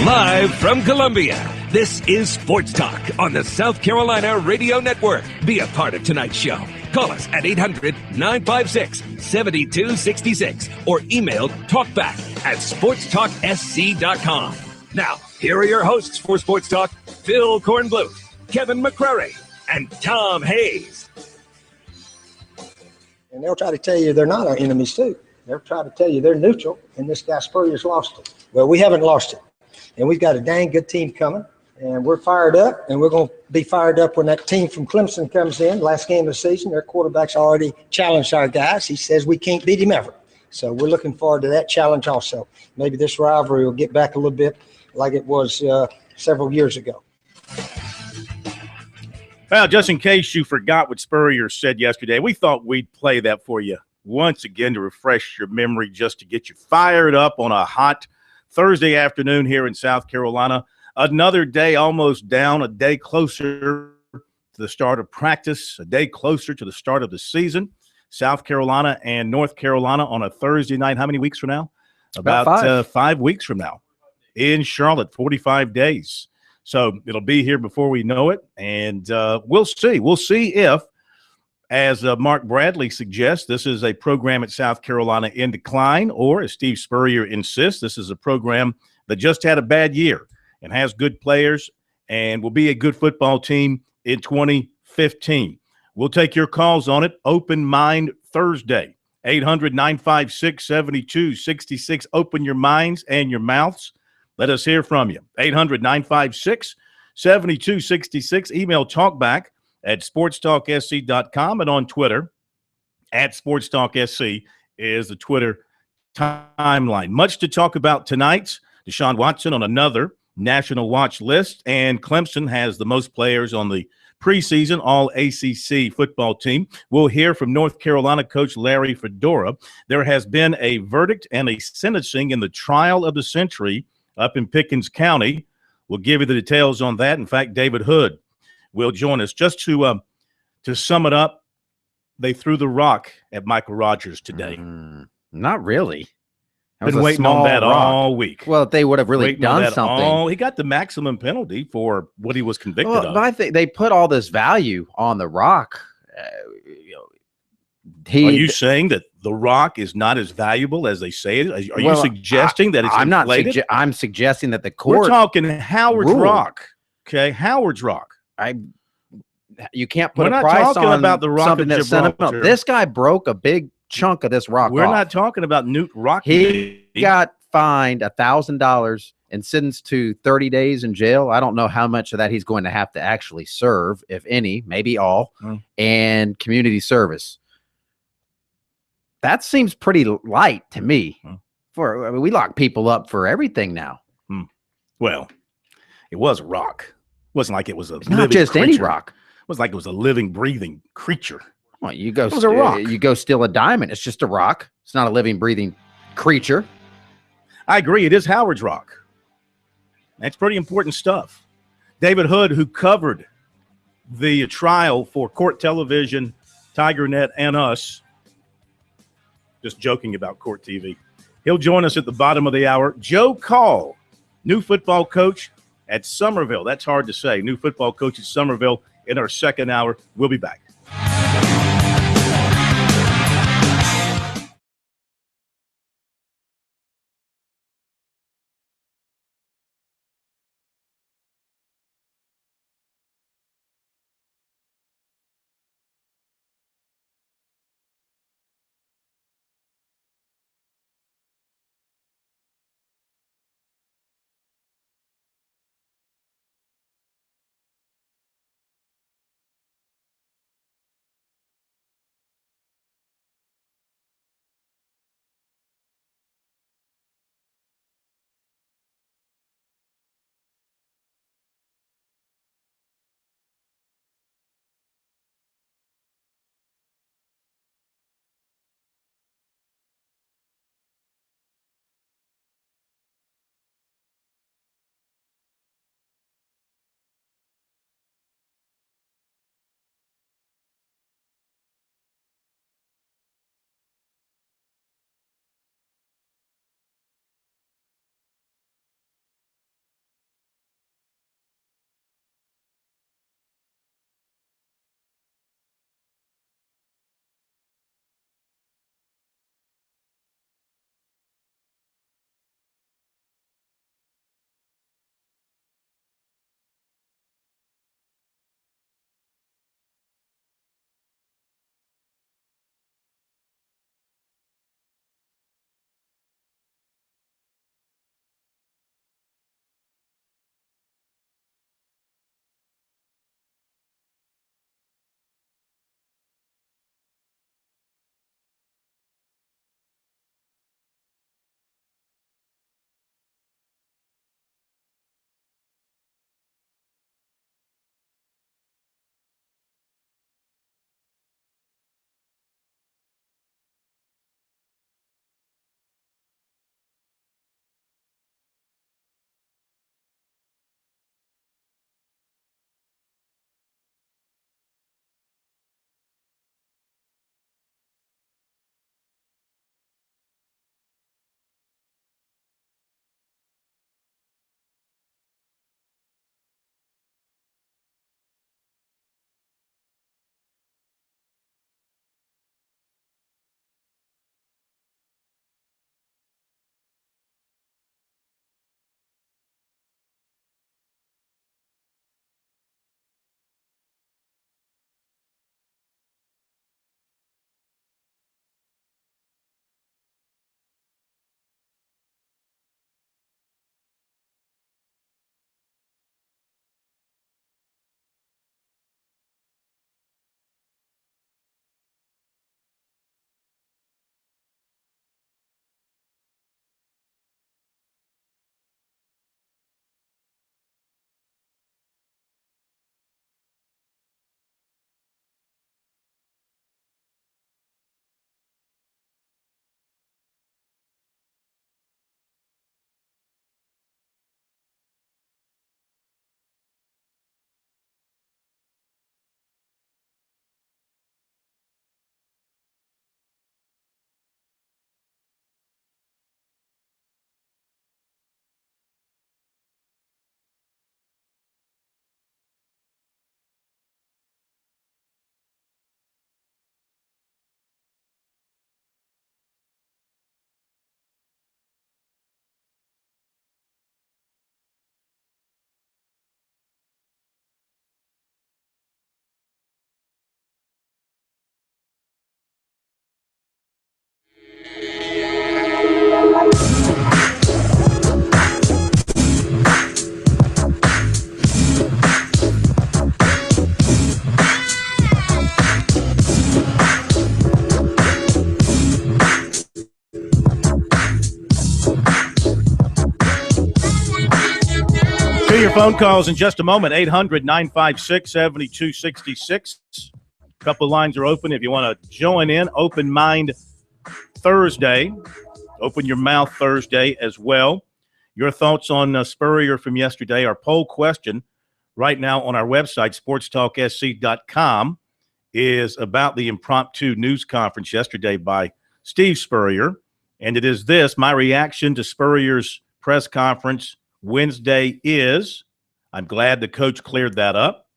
Live from Columbia, this is Sports Talk on the South Carolina Radio Network. Be a part of tonight's show. Call us at 800-956-7266 or email talkback@sportstalksc.com. Now, here are your hosts for Sports Talk, Phil Kornbluth, Kevin McCrary, and Tom Hayes. And they'll try to tell you they're not our enemies, too. They'll try to tell you they're neutral, and this guy Spurrier's lost it. Well, we haven't lost it. And we've got a dang good team coming, and we're fired up, and we're going to be fired up when that team from Clemson comes in. Last game of the season, their quarterback's already challenged our guys. He says we can't beat him ever. So we're looking forward to that challenge also. Maybe this rivalry will get back a little bit like it was several years ago. Well, just in case you forgot what Spurrier said yesterday, we thought we'd play that for you once again to refresh your memory, just to get you fired up on a hot Thursday afternoon here in South Carolina. Another day almost down, a day closer to the start of practice, a day closer to the start of the season. South Carolina and North Carolina on a Thursday night. How many weeks from now? About 5 weeks from now in Charlotte, 45 days. So it'll be here before we know it, and we'll see. We'll see if, as Mark Bradley suggests, this is a program at South Carolina in decline, or as Steve Spurrier insists, this is a program that just had a bad year and has good players and will be a good football team in 2015. We'll take your calls on it. Open Mind Thursday, 800-956-7266. Open your minds and your mouths. Let us hear from you. 800-956-7266. Email talkback at sportstalksc.com, and on Twitter at sportstalksc is the Twitter timeline. Much to talk about tonight. Deshaun Watson on another national watch list, and Clemson has the most players on the preseason All-ACC football team. We'll hear from North Carolina coach Larry Fedora. There has been a verdict and a sentencing in the trial of the century up in Pickens County. We'll give you the details on that. In fact, David Hood will join us. Just to sum it up, they threw the rock at Michael Rogers today. Not really. Been waiting on that all week. Well, if they would have really done something. He got the maximum penalty for what he was convicted of. But I think they put all this value on the rock. Are you saying that the rock is not as valuable as they say it? Are you suggesting that it's inflated? I'm suggesting that the court. We're talking Howard's rock. Okay, Howard's rock. You can't put a price on about the rock something that's sentimental. This guy broke a big chunk of this rock. We're not talking about Newt Rock. He got fined $1,000 and sentenced to 30 days in jail. I don't know how much of that he's going to have to actually serve, if any, maybe all, and community service. That seems pretty light to me. We lock people up for everything now. Well, it was a rock. It wasn't like it was not just creature. Any rock. It was like it was a living, breathing creature. Well, it was a rock. You go steal a diamond. It's just a rock. It's not a living, breathing creature. I agree. It is Howard's rock. That's pretty important stuff. David Hood, who covered the trial for Court Television, TigerNet, and us, just joking about Court TV. He'll join us at the bottom of the hour. Joe Call, new football coach at Summerville. That's hard to say. New football coach at Summerville in our second hour. We'll be back. to your phone calls in just a moment. 800-956-7266. A couple of lines are open if you want to join in. Open Mind Thursday. Open Your Mouth Thursday as well. Your thoughts on Spurrier from yesterday. Our poll question right now on our website, sportstalksc.com, is about the impromptu news conference yesterday by Steve Spurrier. And it is this: my reaction to Spurrier's press conference Wednesday is, I'm glad the coach cleared that up.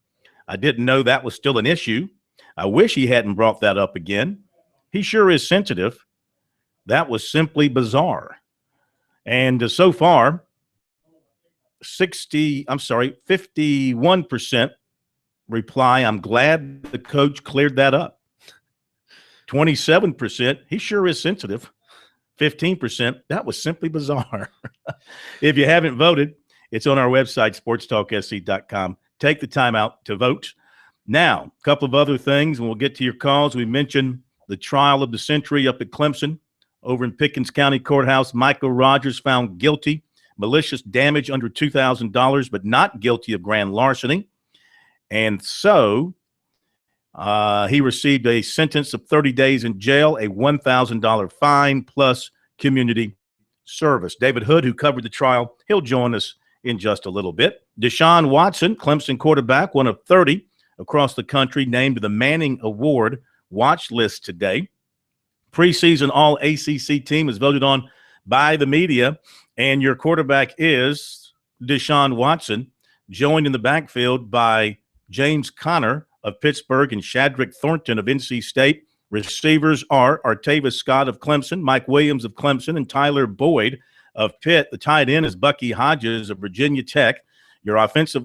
I didn't know that was still an issue. I wish he hadn't brought that up again. He sure is sensitive. That was simply bizarre. And so far, 51% reply, I'm glad the coach cleared that up. 27%, he sure is sensitive. 15%, that was simply bizarre. If you haven't voted, it's on our website, sportstalksc.com. Take the time out to vote. Now, a couple of other things, and we'll get to your calls. We mentioned the trial of the century up at Clemson over in Pickens County Courthouse. Michael Rogers found guilty, malicious damage under $2,000, but not guilty of grand larceny. And so he received a sentence of 30 days in jail, a $1,000 fine, plus community service. David Hood, who covered the trial, he'll join us in just a little bit. Deshaun Watson, Clemson quarterback, one of 30 across the country, named the Manning Award watch list today. Preseason All-ACC team is voted on by the media, and your quarterback is Deshaun Watson, joined in the backfield by James Conner of Pittsburgh and Shadrick Thornton of NC State. Receivers are Artavis Scott of Clemson, Mike Williams of Clemson, and Tyler Boyd of Pitt. The tight end is Bucky Hodges of Virginia Tech. Your offensive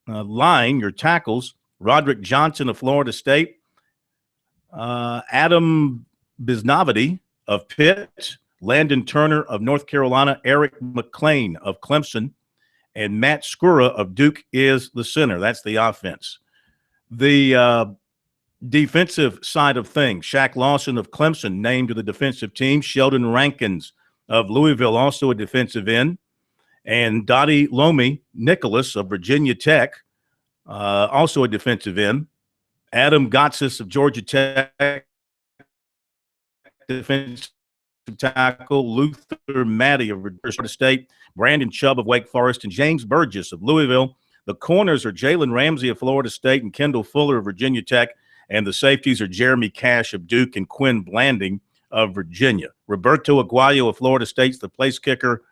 line, your tackles, Roderick Johnson of Florida State, Adam Bisnavidi of Pitt, Landon Turner of North Carolina, Eric McLean of Clemson, and Matt Skura of Duke is the center. That's the offense. The defensive side of things, Shaq Lawson of Clemson named to the defensive team, Sheldon Rankins of Louisville, also a defensive end, and Dottie Lomi Nicholas of Virginia Tech, also a defensive end. Adam Gotsis of Georgia Tech, defensive tackle. Luther Matty of Virginia State, Brandon Chubb of Wake Forest, and James Burgess of Louisville. The corners are Jalen Ramsey of Florida State and Kendall Fuller of Virginia Tech, and the safeties are Jeremy Cash of Duke and Quinn Blanding of Virginia. Roberto Aguayo of Florida State's the place kicker.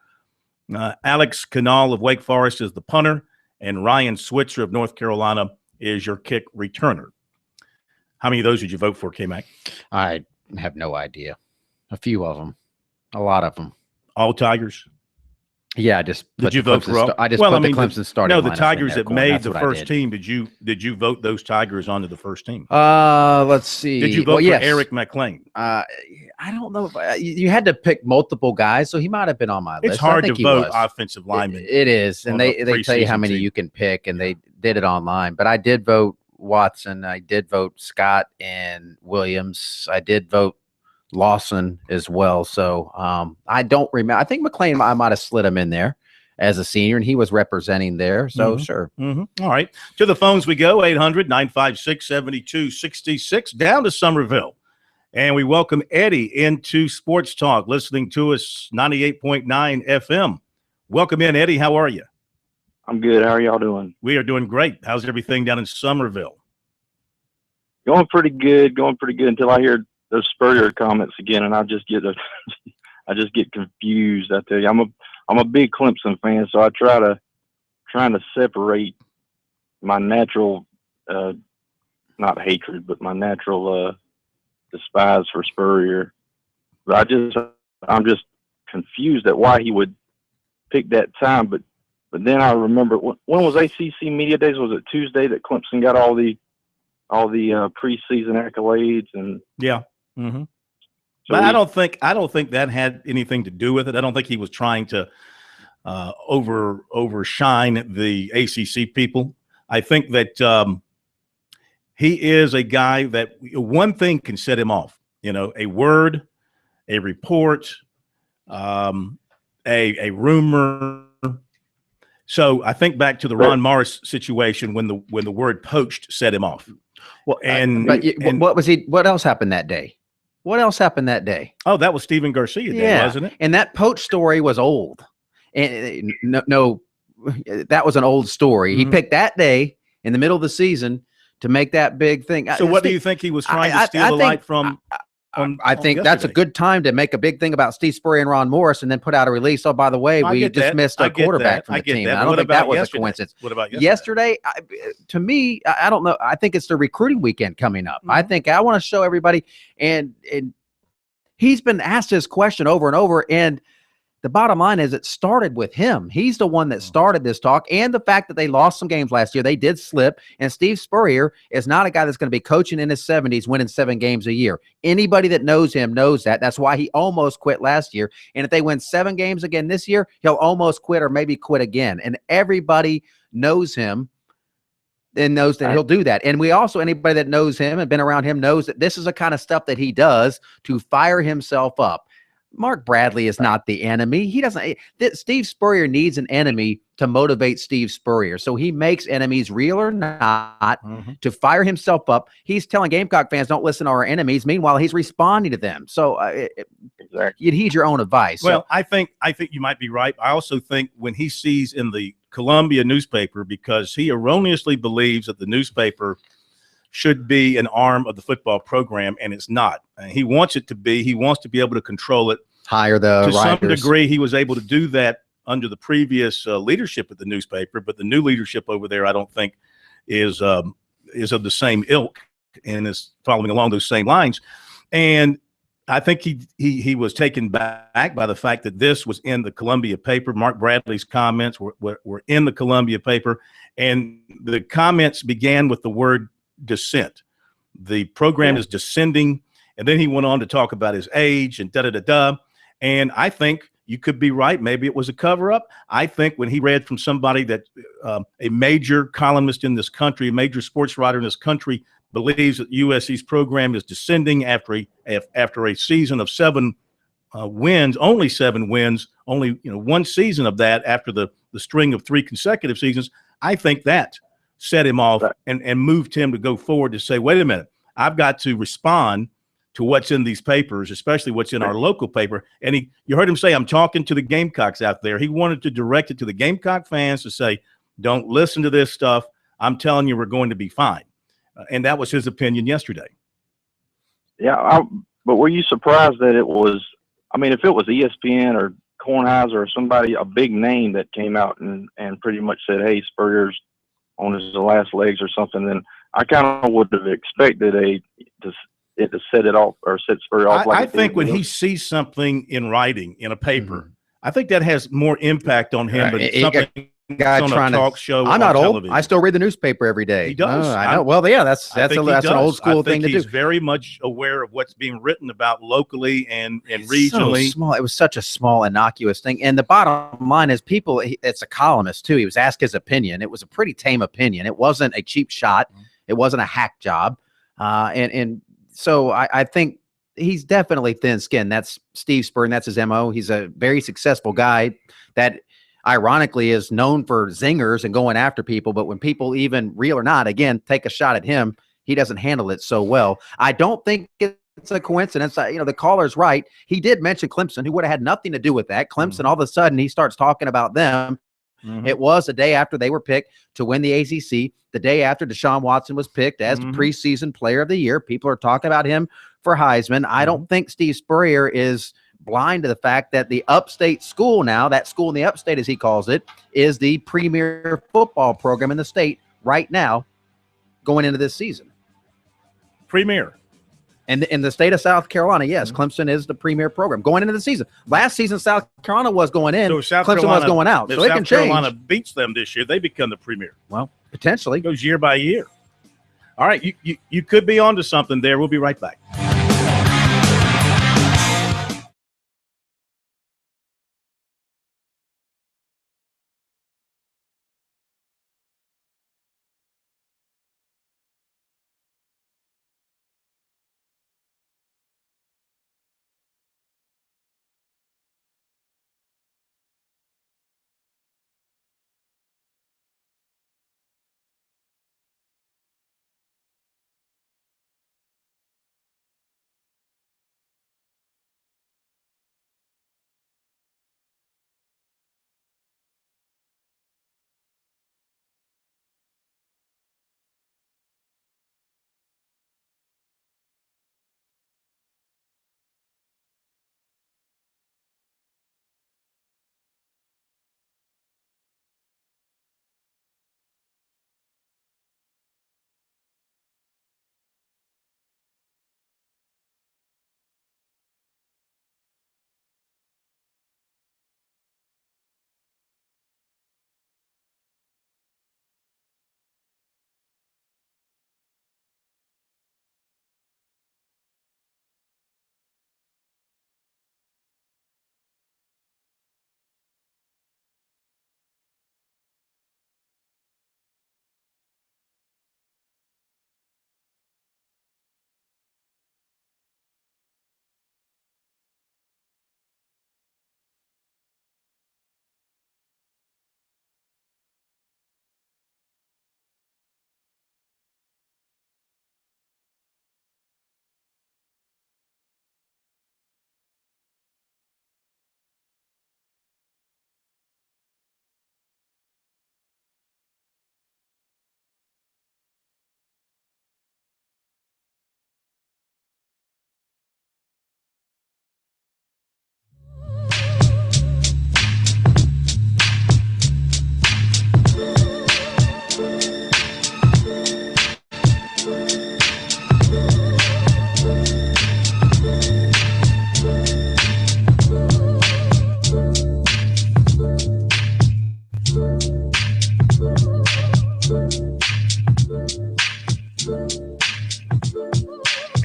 Alex Canal of Wake Forest is the punter, and Ryan Switzer of North Carolina is your kick returner. How many of those did you vote for, K-Mac? I have no idea. A few of them. A lot of them. All Tigers? Yeah, I just put did you vote for all? I just put the Clemson starting. No, the Tigers that made the first team. Did you vote those Tigers onto the first team? Let's see. Did you vote for Eric McLean? I don't know. You had to pick multiple guys, so he might have been on my list. It's hard to vote offensive linemen. It is, and they tell you how many you can pick, and they did it online. But I did vote Watson. I did vote Scott and Williams. I did vote Lawson as well. So I don't remember. I think McLean, I might have slid him in there as a senior, and he was representing there. So sure. All right. To the phones we go, 800-956-7266, down to Summerville. And we welcome Eddie into Sports Talk, listening to us 98.9 FM. Welcome in, Eddie. How are you? I'm good. How are y'all doing? We are doing great. How's everything down in Summerville? Going pretty good until I hear those Spurrier comments again, and I just get confused. I tell you, I'm a big Clemson fan, so I trying to separate my natural not hatred, but my natural despise for Spurrier. But I'm just confused at why he would pick that time. But then I remember, when was ACC Media Days? Was it Tuesday that Clemson got all the preseason accolades? And yeah. Mm-hmm. So but I don't think that had anything to do with it. I don't think he was trying to overshine the ACC people. I think that he is a guy that one thing can set him off. You know, a word, a report, a rumor. So I think back to the Ron Morris situation when the word poached set him off. Well, And what else happened that day? What else happened that day? Oh, that was Steven Garcia Day, wasn't it? And that poach story was old. And no, that was an old story. He picked that day in the middle of the season to make that big thing. So what do you think he was trying to steal the light from? I think that's a good time to make a big thing about Steve Spurrier and Ron Morris and then put out a release. Oh, by the way, we dismissed a quarterback from the team. I don't think that was a coincidence. What about yesterday? To me, I don't know. I think it's the recruiting weekend coming up. I think I want to show everybody. And he's been asked this question over and over. And the bottom line is it started with him. He's the one that started this talk, and the fact that they lost some games last year. They did slip, and Steve Spurrier is not a guy that's going to be coaching in his 70s, winning 7 games a year. Anybody that knows him knows that. That's why he almost quit last year. And if they win 7 games again this year, he'll almost quit or maybe quit again. And everybody knows him and knows that he'll do that. And we also, anybody that knows him and been around him knows that this is the kind of stuff that he does to fire himself up. Mark Bradley is not the enemy. He doesn't. Steve Spurrier needs an enemy to motivate Steve Spurrier. So he makes enemies, real or not, to fire himself up. He's telling Gamecock fans, don't listen to our enemies. Meanwhile, he's responding to them. So you'd heed your own advice. Well, I think you might be right. I also think when he sees in the Columbia newspaper, because he erroneously believes that the newspaper should be an arm of the football program, and it's not. He wants it to be. He wants to be able to control it. Hire the to writers. Some degree, he was able to do that under the previous leadership at the newspaper, but the new leadership over there, I don't think, is of the same ilk and is following along those same lines. And I think he was taken back by the fact that this was in the Columbia paper. Mark Bradley's comments were in the Columbia paper, and the comments began with the word descent. The program is descending, and then he went on to talk about his age and da-da-da-da. And I think you could be right. Maybe it was a cover-up. I think when he read from somebody that a major columnist in this country, a major sports writer in this country, believes that USC's program is descending after a season of 7 wins, only 7 wins, only one season of that after the string of 3 consecutive seasons, I think that set him off and moved him to go forward to say, wait a minute, I've got to respond to what's in these papers, especially what's in our local paper. And you heard him say, I'm talking to the Gamecocks out there. He wanted to direct it to the Gamecock fans to say, don't listen to this stuff. I'm telling you, we're going to be fine. And that was his opinion yesterday. Yeah, but were you surprised that it was, I mean, if it was ESPN or Kornheiser or somebody, a big name that came out and pretty much said, hey, Spurrier's on his last legs or something, then I kind of would have expected it to set it off or set Spurrier off. I think when he sees something in writing in a paper, I think that has more impact on him than something guy on trying a talk show. I'm not old. Television. I still read the newspaper every day. He does. I know. Well, yeah, that's an old school thing to do. He's very much aware of what's being written about locally and regionally. So small. It was such a small, innocuous thing. And the bottom line is, it's a columnist too. He was asked his opinion. It was a pretty tame opinion. It wasn't a cheap shot. It wasn't a hack job. And so I think he's definitely thin-skinned. That's Steve Spurrier, and that's his MO. He's a very successful guy that ironically is known for zingers and going after people. But when people, even real or not, again, take a shot at him, he doesn't handle it so well. I don't think it's a coincidence. The caller's right. He did mention Clemson, who would have had nothing to do with that. Clemson, all of a sudden, he starts talking about them. It was the day after they were picked to win the ACC, the day after Deshaun Watson was picked as the preseason player of the year. People are talking about him for Heisman. I don't think Steve Spurrier is blind to the fact that the upstate school now, that school in the upstate, as he calls it, is the premier football program in the state right now going into this season. Premier. And in the state of South Carolina, yes, Clemson is the premier program going into the season. Last season, South Carolina was going in, so Clemson was going out. So it can change. South Carolina beats them this year, they become the premier. Well, potentially. It goes year by year. All right, you could be onto something there. We'll be right back.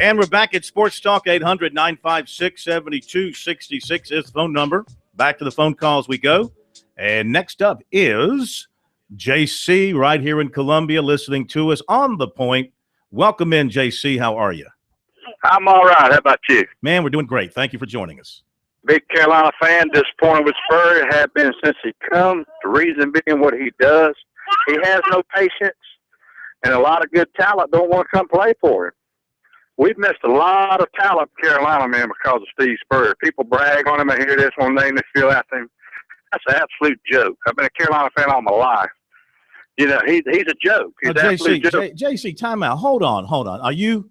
And we're back at Sports Talk. 800-956-7266 is the phone number. Back to the phone calls we go. And next up is JC right here in Columbia listening to us on The Point. Welcome in, JC. How are you? I'm all right. How about you? Man, we're doing great. Thank you for joining us. Big Carolina fan, disappointed with Spurrier, have been since he come. The reason being what he does. He has no patience, and a lot of good talent don't want to come play for him. We've missed a lot of talent in Carolina, man, because of Steve Spurrier. People brag on him. I hear this one name they feel after him. That's an absolute joke. I've been a Carolina fan all my life. You know, he's a joke. He's an absolute joke. JC, time out. Hold on. Are you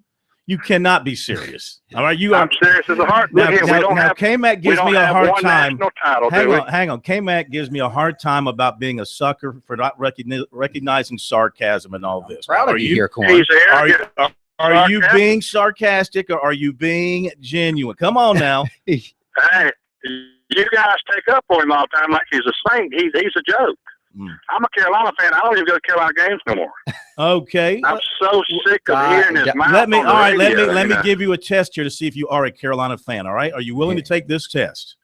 cannot be serious. All right, I'm serious as a heart. Now, K-Mac gives me a hard time. Hang on. K-Mac gives me a hard time about being a sucker for not recognizing sarcasm and all this. Proud of you here, Corn. He's arrogant. Are you being sarcastic or are you being genuine? Come on now. Hey, you guys take up on him all the time like he's a saint. He's a joke. I'm a Carolina fan. I don't even go to Carolina games no more. Okay. I'm so sick of hearing his mouth. Let me give you a test here to see if you are a Carolina fan. All right. Are you willing to take this test?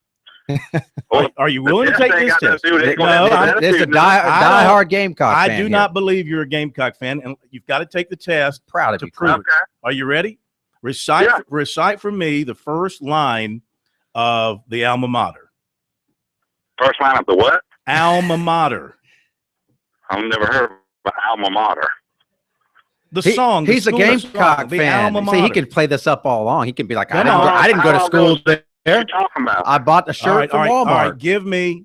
Are you willing to take this test? It's a die-hard Gamecock fan. I do not believe you're a Gamecock fan, and you've got to take the test. Proud of to you. prove it. Okay. Are you ready? Recite for me the first line of the alma mater. First line of the what? Alma mater. I've never heard of alma mater. The song. He's a Gamecock fan. See, he could play this up all along. He can be like, I didn't go to school there. What are you talking about? I bought the shirt from Walmart. All right, give me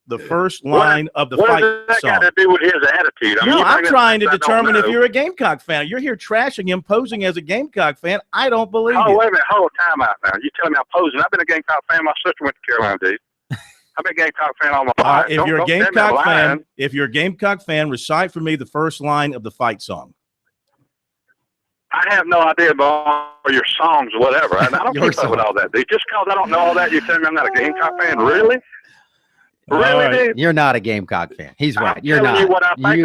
the first line of the fight song. What does that got to do with his attitude? I'm trying to determine if you're a Gamecock fan. You're here trashing him, posing as a Gamecock fan. I don't believe you. Oh, wait a minute. Hold time out now. You telling me I'm posing. I've been a Gamecock fan. My sister went to Carolina, dude. I've been a Gamecock fan all my life. If you're a Gamecock fan, recite for me the first line of the fight song. I have no idea about your songs or whatever. I don't keep up with all that, dude. Just because I don't know all that, you're telling me I'm not a Gamecock fan? Really? Really, dude? You're not a Gamecock fan. He's right. You're not. You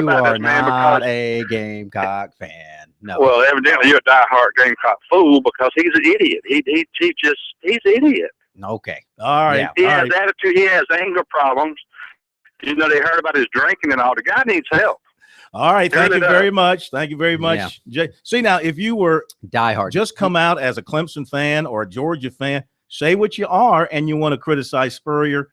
are not a Gamecock fan. No. Well, evidently you're a diehard Gamecock fool because he's an idiot. He's an idiot. Okay. All right. Yeah. He has attitude. He has anger problems. You know, they heard about his drinking and all. The guy needs help. All right. Thank you very much. Thank you very much. Yeah. See, now, if you were diehard, just come out as a Clemson fan or a Georgia fan, say what you are, and you want to criticize Spurrier,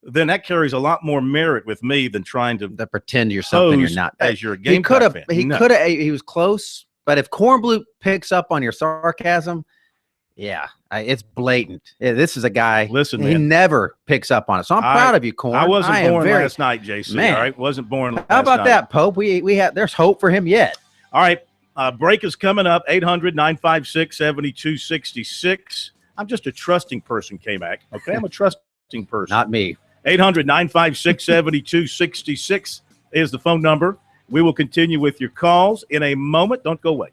then that carries a lot more merit with me than trying to pretend you're something you're not. As you're a Gamecock fan. He could have. He was close, but if Cornblue picks up on your sarcasm, it's blatant. This is a guy. Listen, he never picks up on it. So I'm proud of you, Corn. I wasn't born last night, JC. Man. All right, wasn't born. How about that, Pope? We have. There's hope for him yet. All right, break is coming up. 800-956-7266. I'm just a trusting person, K-Mac. Okay, I'm a trusting person. Not me. 800-956-7266 is the phone number. We will continue with your calls in a moment. Don't go away.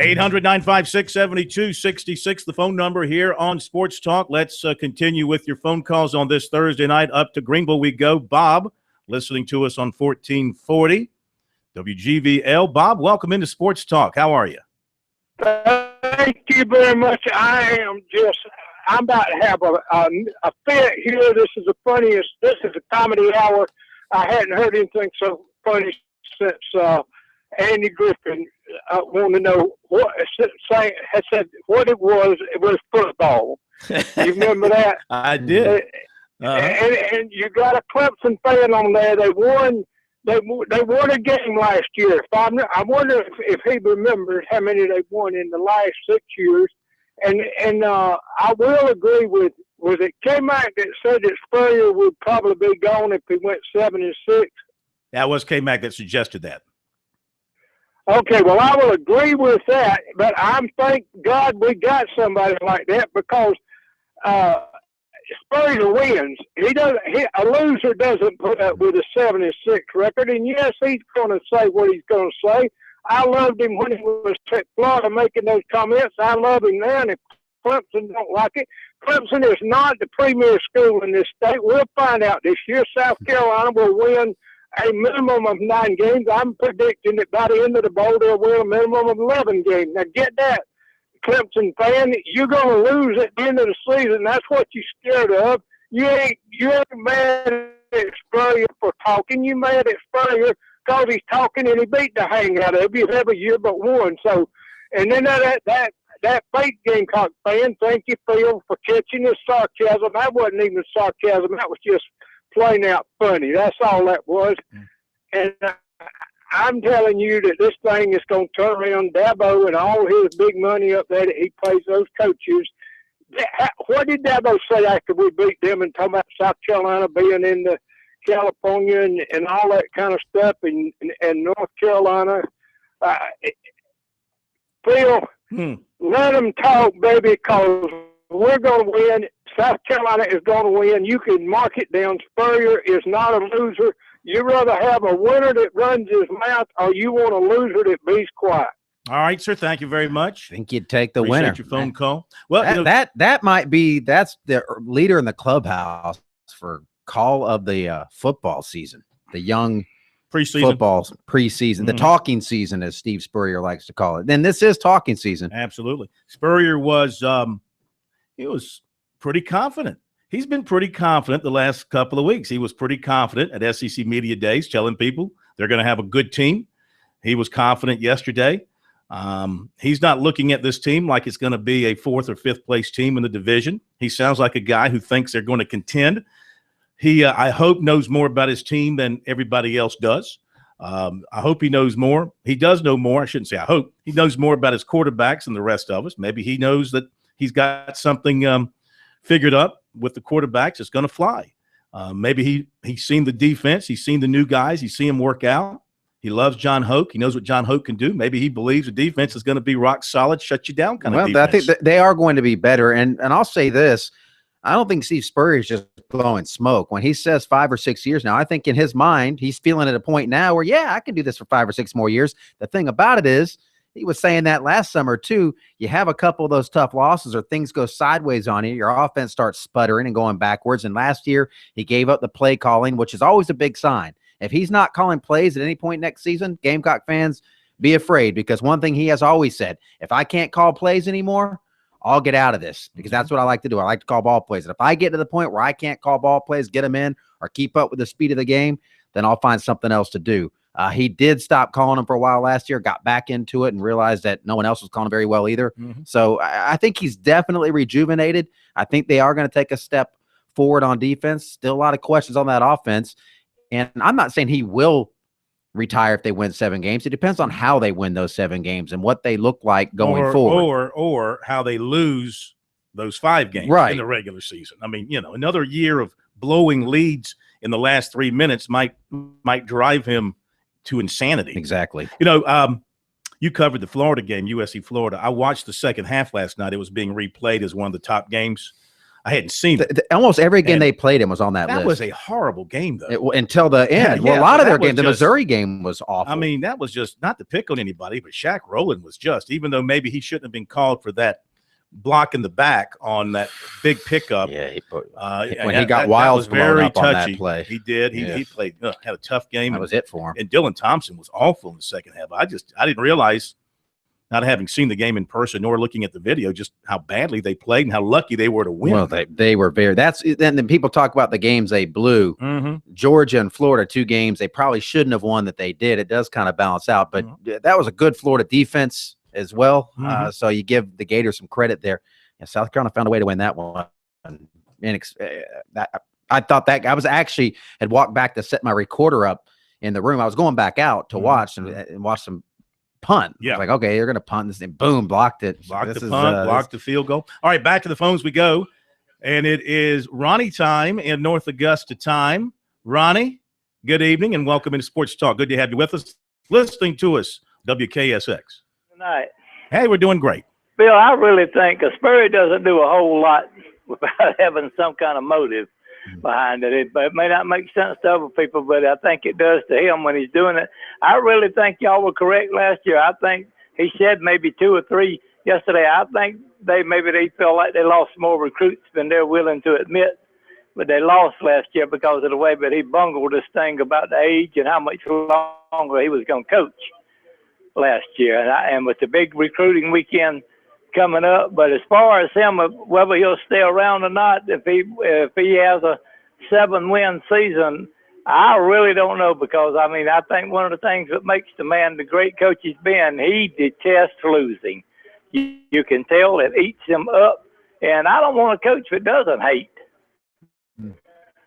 800-956-7266, the phone number here on Sports Talk. Let's continue with your phone calls on this Thursday night. Up to Greenville we go. Bob, listening to us on 1440 WGVL. Bob, welcome into Sports Talk. How are you? Thank you very much. I'm about to have a fit here. This is a comedy hour. I hadn't heard anything so funny since Andy Griffin wanted to know had said what it was. It was football. You remember that? I did. And you got a Clemson fan on there. They won a game last year. I wonder if he remembers how many they won in the last 6 years. And I will agree with it. K-Mac that said that Spurrier would probably be gone if he went 7-6. That was K-Mac that suggested that. Okay, well, I will agree with that, but thank God we got somebody like that because Spurrier wins. A loser doesn't put up with a 7-6 record, and yes, he's going to say what he's going to say. I loved him when he was at Florida making those comments. I love him now, and if Clemson don't like it, Clemson is not the premier school in this state. We'll find out this year. South Carolina will win a minimum of 9 games. I'm predicting that by the end of the bowl, they'll win a minimum of 11 games. Now, get that, Clemson fan. You're going to lose at the end of the season. That's what you're scared of. You ain't mad at Spurrier for talking. You mad at Spurrier because he's talking and he beat the hang out of you every year but one. So, and then that fake Gamecock fan, thank you, Phil, for catching the sarcasm. That wasn't even sarcasm. That was just plain out funny. That's all that was. And I'm telling you that this thing is going to turn around. Dabo and all his big money up there that he pays those coaches. What did Dabo say after we beat them and talking about South Carolina being in the California and all that kind of stuff and North Carolina? Phil, let them talk, baby, because we're going to win. South Carolina is going to win. You can mark it down. Spurrier is not a loser. You rather have a winner that runs his mouth or you want a loser that be quiet. All right, sir. Thank you very much. I think you'd take the Appreciate winner. your phone call. Well, that's the leader in the clubhouse for call of the football season, the young football preseason, the talking season, as Steve Spurrier likes to call it. Then this is talking season. Absolutely. Spurrier was he was pretty confident. He's been pretty confident the last couple of weeks. He was pretty confident at SEC Media Days, telling people they're going to have a good team. He was confident yesterday. He's not looking at this team like it's going to be a 4th or 5th place team in the division. He sounds like a guy who thinks they're going to contend. He, I hope, knows more about his team than everybody else does. I hope he knows more. He does know more. I shouldn't say I hope. He knows more about his quarterbacks than the rest of us. Maybe he knows that he's got something figured up with the quarterbacks. It's going to fly. Maybe he's seen the defense. He's seen the new guys. He's seen them work out. He loves John Hoke. He knows what John Hoke can do. Maybe he believes the defense is going to be rock solid, shut you down kind of defense. I think that they are going to be better. And I'll say this. I don't think Steve Spurrier is just blowing smoke. When he says 5 or 6 years now, I think in his mind, he's feeling at a point now where, yeah, I can do this for 5 or 6 more years. The thing about it is, he was saying that last summer too, you have a couple of those tough losses or things go sideways on you, your offense starts sputtering and going backwards. And last year, he gave up the play calling, which is always a big sign. If he's not calling plays at any point next season, Gamecock fans, be afraid, because one thing he has always said, if I can't call plays anymore, I'll get out of this, because that's what I like to do. I like to call ball plays. And if I get to the point where I can't call ball plays, get them in, or keep up with the speed of the game, then I'll find something else to do. He did stop calling them for a while last year, got back into it, and realized that no one else was calling very well either. So I think he's definitely rejuvenated. I think they are going to take a step forward on defense. Still a lot of questions on that offense. And I'm not saying he will retire if they win 7 games. It depends on how they win those 7 games and what they look like going forward. Or how they lose those 5 games in the regular season. I mean, another year of blowing leads in the last 3 minutes might drive him to insanity. Exactly. You covered the Florida game, USC Florida. I watched the second half last night. It was being replayed as one of the top games I hadn't seen it. Almost every game And they played in was on that list. That was a horrible game, though. Until the end. Yeah, well, a lot of their that was games, the just- Missouri game was awful. I mean, that was just not to pick on anybody, but Shaq Rowland was just, even though maybe he shouldn't have been called for that block in the back on that big pickup. Yeah, When he got Wiles was very up on that touchy. play. He did. Yeah. He played, had a tough game. That was it for him. And Dylan Thompson was awful in the second half. I didn't realize, not having seen the game in person nor looking at the video, just how badly they played and how lucky they were to win. Well, they were very. Then people talk about the games they blew. Mm-hmm. Georgia and Florida, 2 games they probably shouldn't have won that they did. It does kind of balance out, but that was a good Florida defense as well. So you give the Gators some credit there. And South Carolina found a way to win that one. And I thought that I was actually had walked back to set my recorder up in the room. I was going back out to watch and watch some punt. Yeah. I was like, okay, they're going to punt this thing. Boom, blocked it. Blocked the punt, blocked the field goal. All right, back to the phones we go. And it is Ronnie time in North Augusta time. Ronnie, good evening and welcome into Sports Talk. Good to have you with us, listening to us, WKSX. Good night. Hey, we're doing great. Bill, I really think a Spurrier doesn't do a whole lot without having some kind of motive behind it. It may not make sense to other people, but I think it does to him when he's doing it. I really think y'all were correct last year. I think he said maybe 2 or 3 yesterday. I think they feel like they lost more recruits than they're willing to admit. But they lost last year because of the way that he bungled this thing about the age and how much longer he was going to coach last year. And with the big recruiting weekend coming up, but as far as him, whether he'll stay around or not, if he has a 7-win season, I really don't know, because I think one of the things that makes the man the great coach he's been, he detests losing. You can tell it eats him up, and I don't want a coach that doesn't hate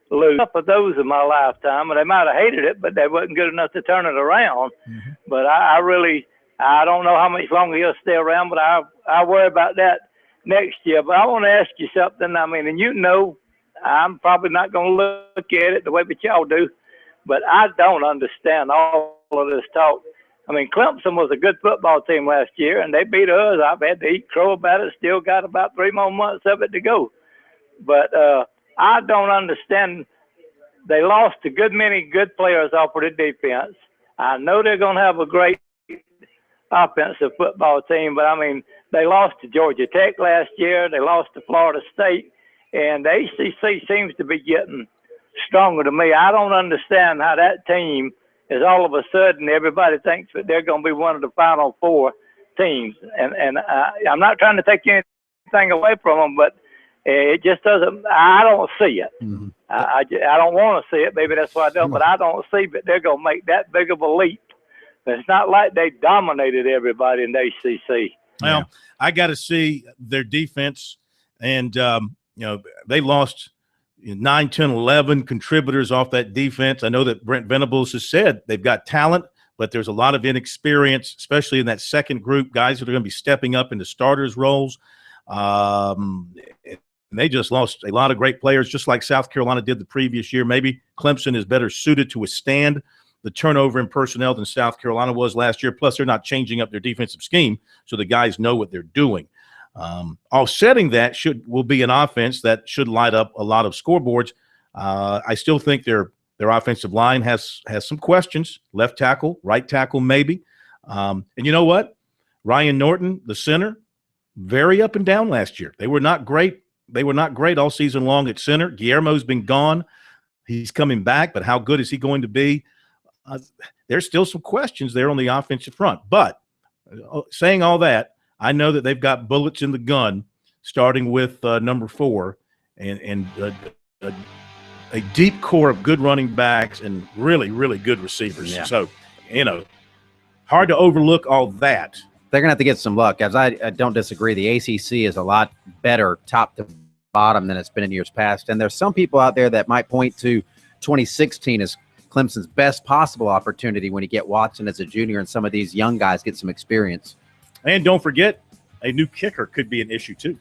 lose. A couple of those in my lifetime, and they might have hated it, but they wasn't good enough to turn it around. But I don't know how much longer he'll stay around, but I worry about that next year. But I want to ask you something. And I'm probably not going to look at it the way that y'all do, but I don't understand all of this talk. Clemson was a good football team last year, and they beat us. I've had to eat crow about it. Still got about 3 more months of it to go. But I don't understand. They lost a good many good players off of the defense. I know they're going to have a great offensive football team, but they lost to Georgia Tech last year. They lost to Florida State, and the ACC seems to be getting stronger to me. I don't understand how that team is all of a sudden everybody thinks that they're going to be one of the Final 4 teams, and I'm not trying to take anything away from them, but it just doesn't. I don't see it. I don't want to see it. Maybe that's why I don't, but I don't see that they're going to make that big of a leap. It's not like they dominated everybody in the ACC. Well, I got to see their defense, and they lost 9, 10, 11 contributors off that defense. I know that Brent Venables has said they've got talent, but there's a lot of inexperience, especially in that second group, guys that are going to be stepping up into starters roles. They just lost a lot of great players, just like South Carolina did the previous year. Maybe Clemson is better suited to withstand the turnover in personnel than South Carolina was last year. Plus, they're not changing up their defensive scheme, so the guys know what they're doing. Offsetting that will be an offense that should light up a lot of scoreboards. I still think their offensive line has some questions. Left tackle, right tackle, maybe. And you know what? Ryan Norton, the center, very up and down last year. They were not great. They were not great all season long at center. Guillermo's been gone. He's coming back, but how good is he going to be? There's still some questions there on the offensive front. But saying all that, I know that they've got bullets in the gun, starting with number 4 and a deep core of good running backs and really, really good receivers. Yeah. So, hard to overlook all that. They're going to have to get some luck, guys. I don't disagree. The ACC is a lot better top to bottom than it's been in years past. And there's some people out there that might point to 2016 as Clemson's best possible opportunity when you get Watson as a junior and some of these young guys get some experience. And don't forget, a new kicker could be an issue too.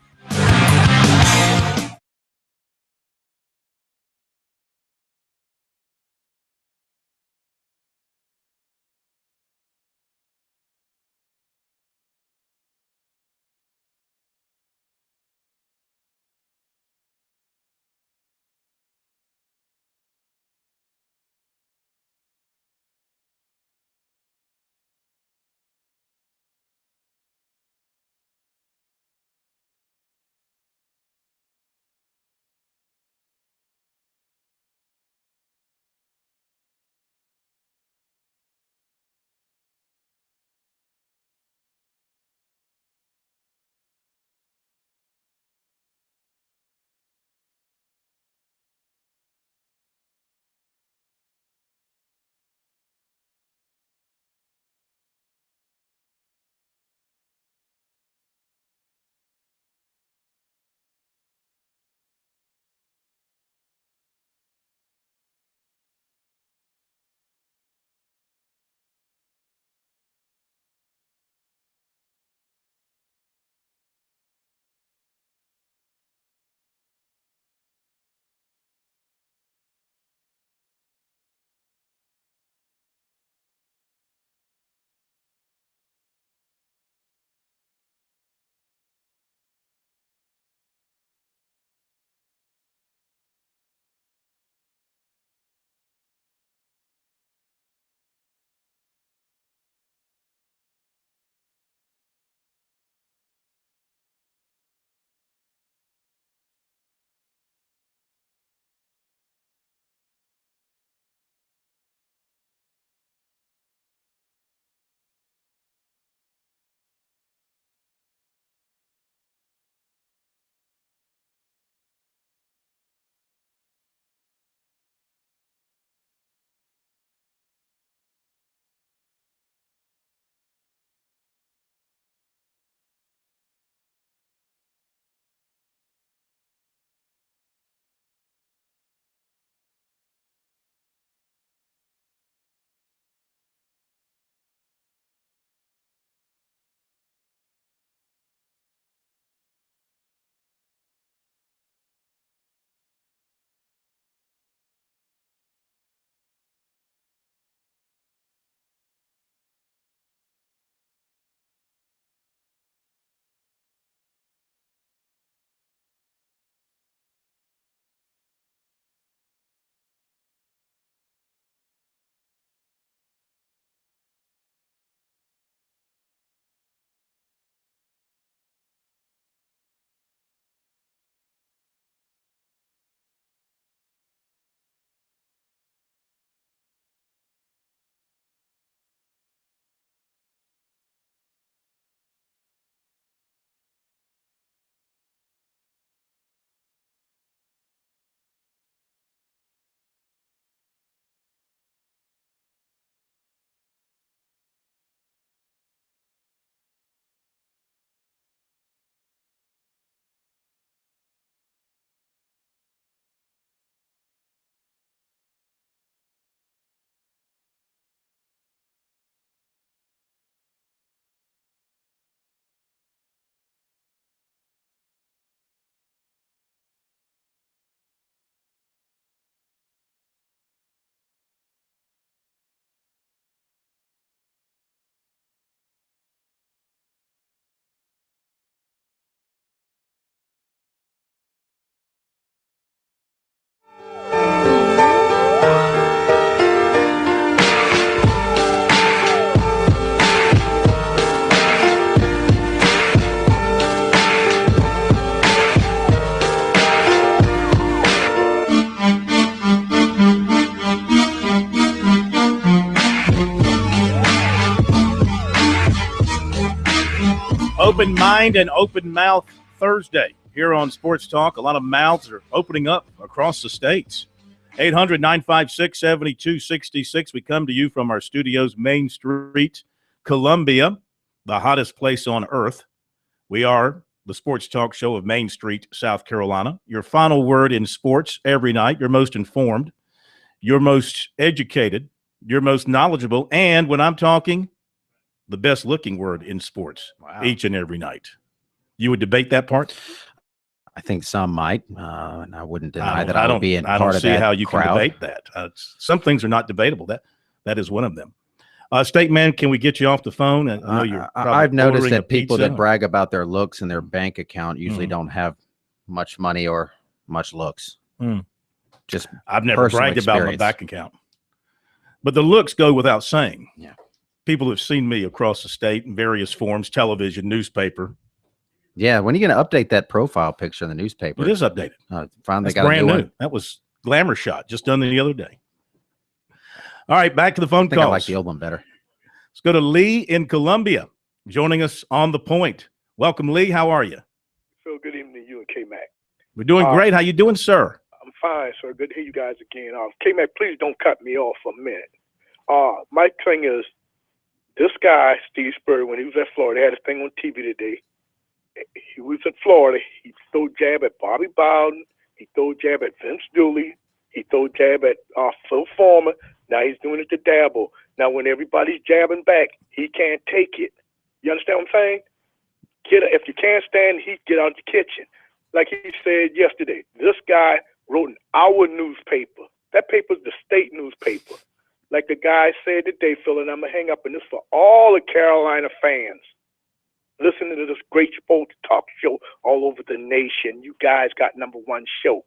Open Mind and Open Mouth Thursday here on Sports Talk. A lot of mouths are opening up across the states. 800-956-7266. We come to you from our studios, Main Street, Columbia, the hottest place on earth. We are the Sports Talk Show of Main Street, South Carolina. Your final word in sports every night. You're most informed. You're most educated. You're most knowledgeable. And when I'm talking, the best looking word in sports each and every night. You would debate that part? I think some might, and I wouldn't deny that I would be in part of that. I don't see how you crowd. can debate that. Some things are not debatable. That is one of them. State man, can we get you off the phone? I know you're I've noticed that people pizza. that brag about their looks and their bank account usually don't have much money or much looks. Just I've never bragged about my bank account, but the looks go without saying. Yeah, people have seen me across the state in various forms: television, newspaper. Yeah, when are you going to update that profile picture in the newspaper? It is updated. Finally, got brand new. That was Glamour Shot, just done the other day. All right, back to the phone calls. I like the old one better. Let's go to Lee in Columbia, joining us on the point. Welcome, Lee. How are you? Phil, good evening to you and K-Mac. We're doing great. How you doing, sir? I'm fine, sir. Good to hear you guys again. K-Mac, please don't cut me off for a minute. My thing is, this guy, Steve Spurrier, when he was at Florida, he had a thing on TV today. He was at Florida. He threw a jab at Bobby Bowden. He threw a jab at Vince Dooley. He threw a jab at Phil Foreman. Now he's doing it to Dabo. Now when everybody's jabbing back, he can't take it. You understand what I'm saying? If you can't stand the heat, get out the kitchen. Like he said yesterday, this guy wrote in our newspaper. That paper's the state newspaper. Like the guy said today, Phil, and I'm going to hang up on this for all the Carolina fans. Listening to this great sports talk show all over the nation. You guys got #1 show.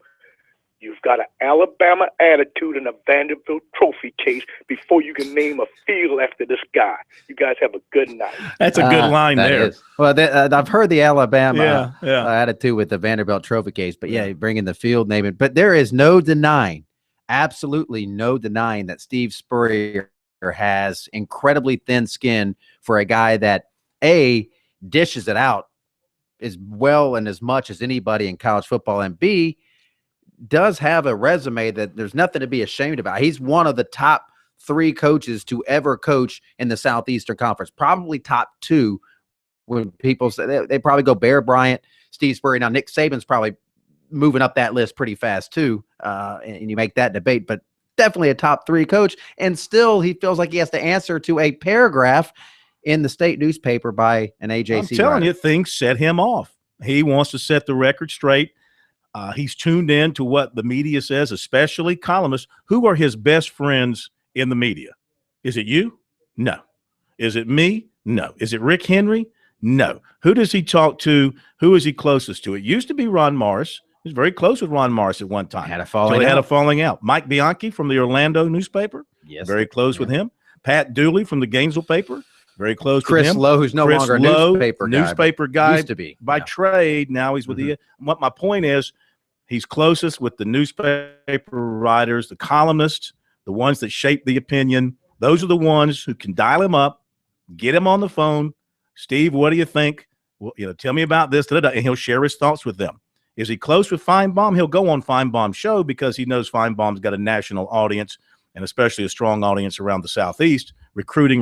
You've got an Alabama attitude and a Vanderbilt trophy case before you can name a field after this guy. You guys have a good night. That's a good line there. Well, I've heard the Alabama attitude with the Vanderbilt trophy case, but bringing the field name in. But there is no denying, absolutely no denying that Steve Spurrier has incredibly thin skin for a guy that, A, dishes it out as well and as much as anybody in college football, and B, does have a resume that there's nothing to be ashamed about. He's one of the top 3 coaches to ever coach in the Southeastern Conference, probably top 2 when people say they probably go Bear Bryant, Steve Spurrier. Now, Nick Saban's probably moving up that list pretty fast too, and you make that debate, but definitely a top 3 coach, and still he feels like he has to answer to a paragraph in the state newspaper by an AJC I'm telling writer. you, things set him off. He wants to set the record straight. He's tuned in to what the media says, especially columnists. Who are his best friends in the media? Is it you? No. Is it me? No. Is it Rick Henry? No. Who does he talk to? Who is he closest to? It used to be Ron Morris. He was very close with Ron Morris at one time. Had a falling out. Mike Bianchi from the Orlando newspaper. Yes. Very close with him. Pat Dooley from the Gainesville paper. Very close to him. Chris Lowe, who's no longer a newspaper guy. Used to be by trade. Now he's with the. What my point is, he's closest with the newspaper writers, the columnists, the ones that shape the opinion. Those are the ones who can dial him up, get him on the phone. Steve, what do you think? Well, tell me about this, and he'll share his thoughts with them. Is he close with Feinbaum? He'll go on Feinbaum's show because he knows Feinbaum's got a national audience and especially a strong audience around the Southeast, recruiting.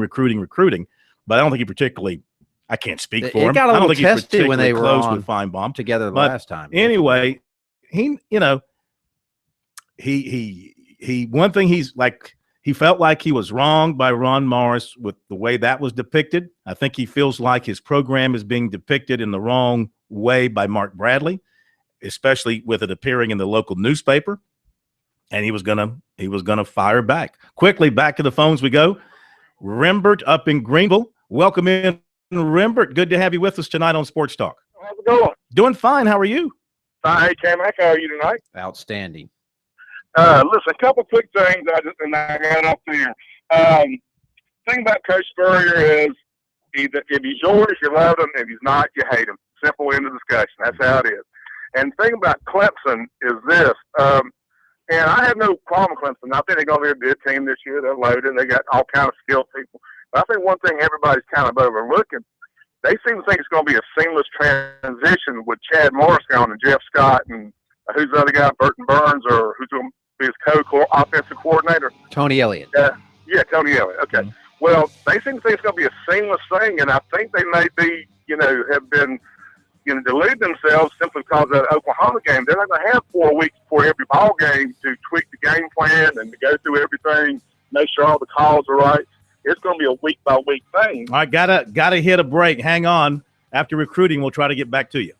But I don't think he particularly – I can't speak for him. It got a little testy when they were close on with Feinbaum together the last time. Anyway, he one thing he felt like he was wronged by Ron Morris with the way that was depicted. I think he feels like his program is being depicted in the wrong way by Mark Bradley, especially with it appearing in the local newspaper. And he was gonna fire back. Quickly, back to the phones we go. Rembert up in Greenville. Welcome in, Rembert. Good to have you with us tonight on Sports Talk. How's it going? Doing fine. How are you? Fine. Hey, K-Mac, how are you tonight? Outstanding. Listen, a couple quick things I got up there. Thing about Coach Spurrier is if he's yours, you love him. If he's not, you hate him. Simple end of discussion. That's how it is. And the thing about Clemson is this. And I have no problem with Clemson. I think they're going to be a good team this year. They're loaded. They got all kind of skilled people. But I think one thing everybody's kind of overlooking they seem to think it's going to be a seamless transition with Chad Morris gone and Jeff Scott and who's the other guy, Burton Burns, or who's going to be his offensive coordinator? Tony Elliott. Yeah, Tony Elliott. Okay. Mm-hmm. Well, they seem to think it's going to be a seamless thing, and I think they may be, have been, delude themselves simply because of that Oklahoma game. They're not going to have 4 weeks before every ball game to tweak the game plan and to go through everything, make sure all the calls are right. It's going to be a week-by-week thing. All right, gotta hit a break. Hang on. After recruiting, we'll try to get back to you.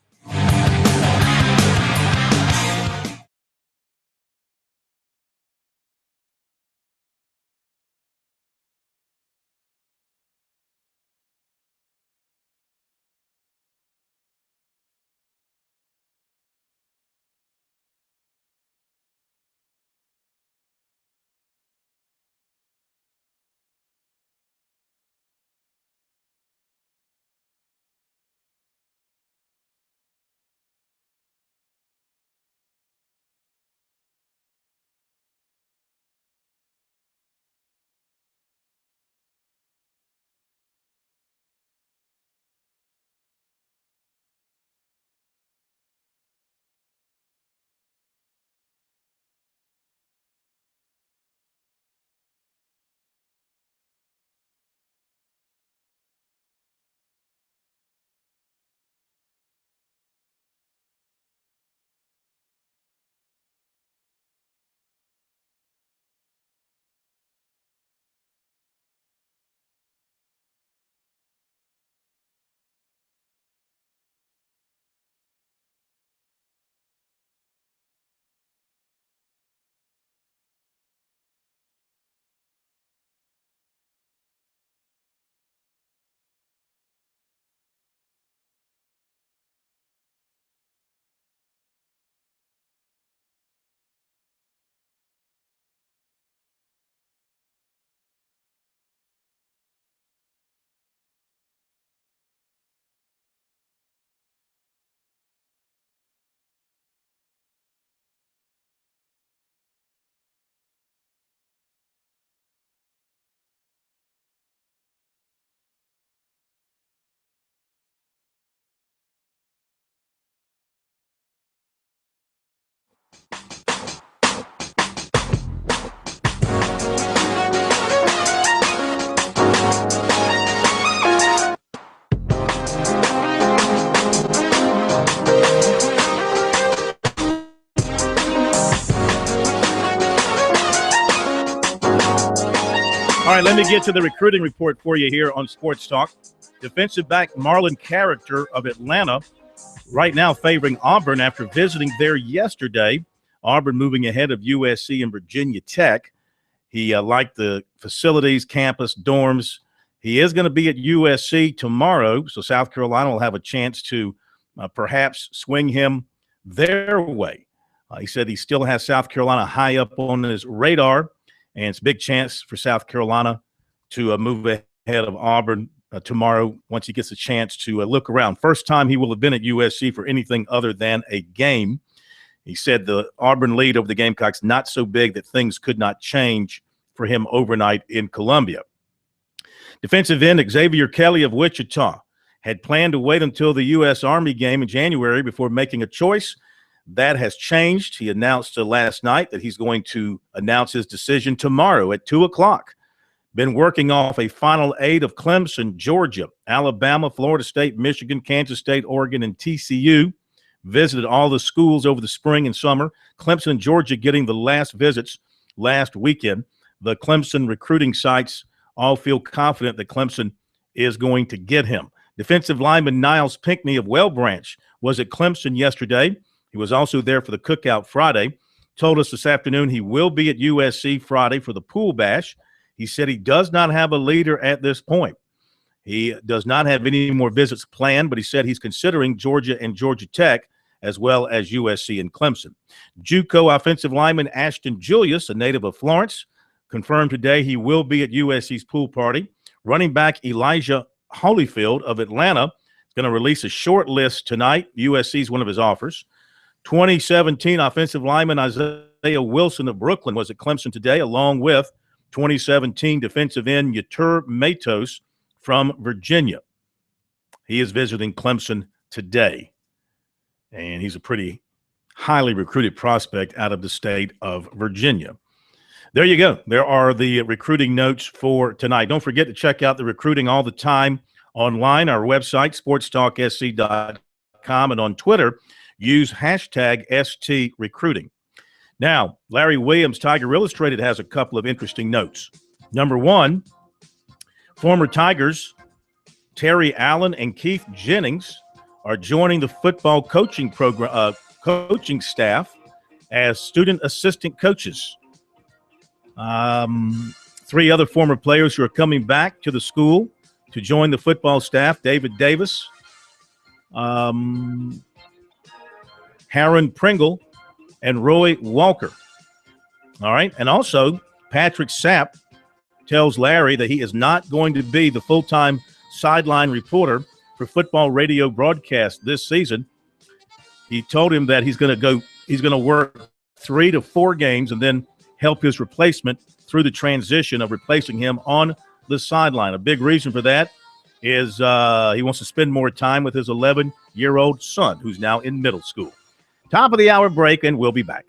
All right, let me get to the recruiting report for you here on Sports Talk. Defensive back Marlon Character of Atlanta right now favoring Auburn after visiting there yesterday. Auburn moving ahead of USC and Virginia Tech. He liked the facilities, campus, dorms. He is going to be at USC tomorrow, so South Carolina will have a chance to perhaps swing him their way. He said he still has South Carolina high up on his radar, and it's a big chance for South Carolina to move ahead of Auburn tomorrow once he gets a chance to look around. First time he will have been at USC for anything other than a game. He said the Auburn lead over the Gamecocks not so big that things could not change for him overnight in Columbia. Defensive end Xavier Kelly of Wichita had planned to wait until the U.S. Army game in January before making a choice. That has changed. He announced last night that he's going to announce his decision tomorrow at 2 o'clock. Been working off a final 8 of Clemson, Georgia, Alabama, Florida State, Michigan, Kansas State, Oregon, and TCU. Visited all the schools over the spring and summer. Clemson and Georgia getting the last visits last weekend. The Clemson recruiting sites all feel confident that Clemson is going to get him. Defensive lineman Niles Pinckney of Well Branch was at Clemson yesterday. He was also there for the Cookout Friday. Told us this afternoon he will be at USC Friday for the Pool Bash. He said he does not have a leader at this point. He does not have any more visits planned, but he said he's considering Georgia and Georgia Tech as well as USC and Clemson. JUCO offensive lineman Ashton Julius, a native of Florence, confirmed today he will be at USC's pool party. Running back Elijah Holyfield of Atlanta is going to release a short list tonight. USC is one of his offers. 2017 offensive lineman Isaiah Wilson of Brooklyn was at Clemson today, along with 2017 defensive end Yetur Matos from Virginia. He is visiting Clemson today, and he's a pretty highly recruited prospect out of the state of Virginia. There you go. There are the recruiting notes for tonight. Don't forget to check out the recruiting all the time online, our website, sportstalksc.com, and on Twitter, use hashtag STRecruiting. Now, Larry Williams, Tiger Illustrated, has a couple of interesting notes. Number one, former Tigers Terry Allen and Keith Jennings are joining the football coaching program, coaching staff as student assistant coaches. Three other former players who are coming back to the school to join the football staff: David Davis, Harron Pringle, and Roy Walker. All right. And also, Patrick Sapp tells Larry that he is not going to be the full-time sideline reporter for football radio broadcast this season. He told him that he's going to work 3 to 4 games and then help his replacement through the transition of replacing him on the sideline. A big reason for that is he wants to spend more time with his 11-year-old son, who's now in middle school. Top of the hour break, and we'll be back.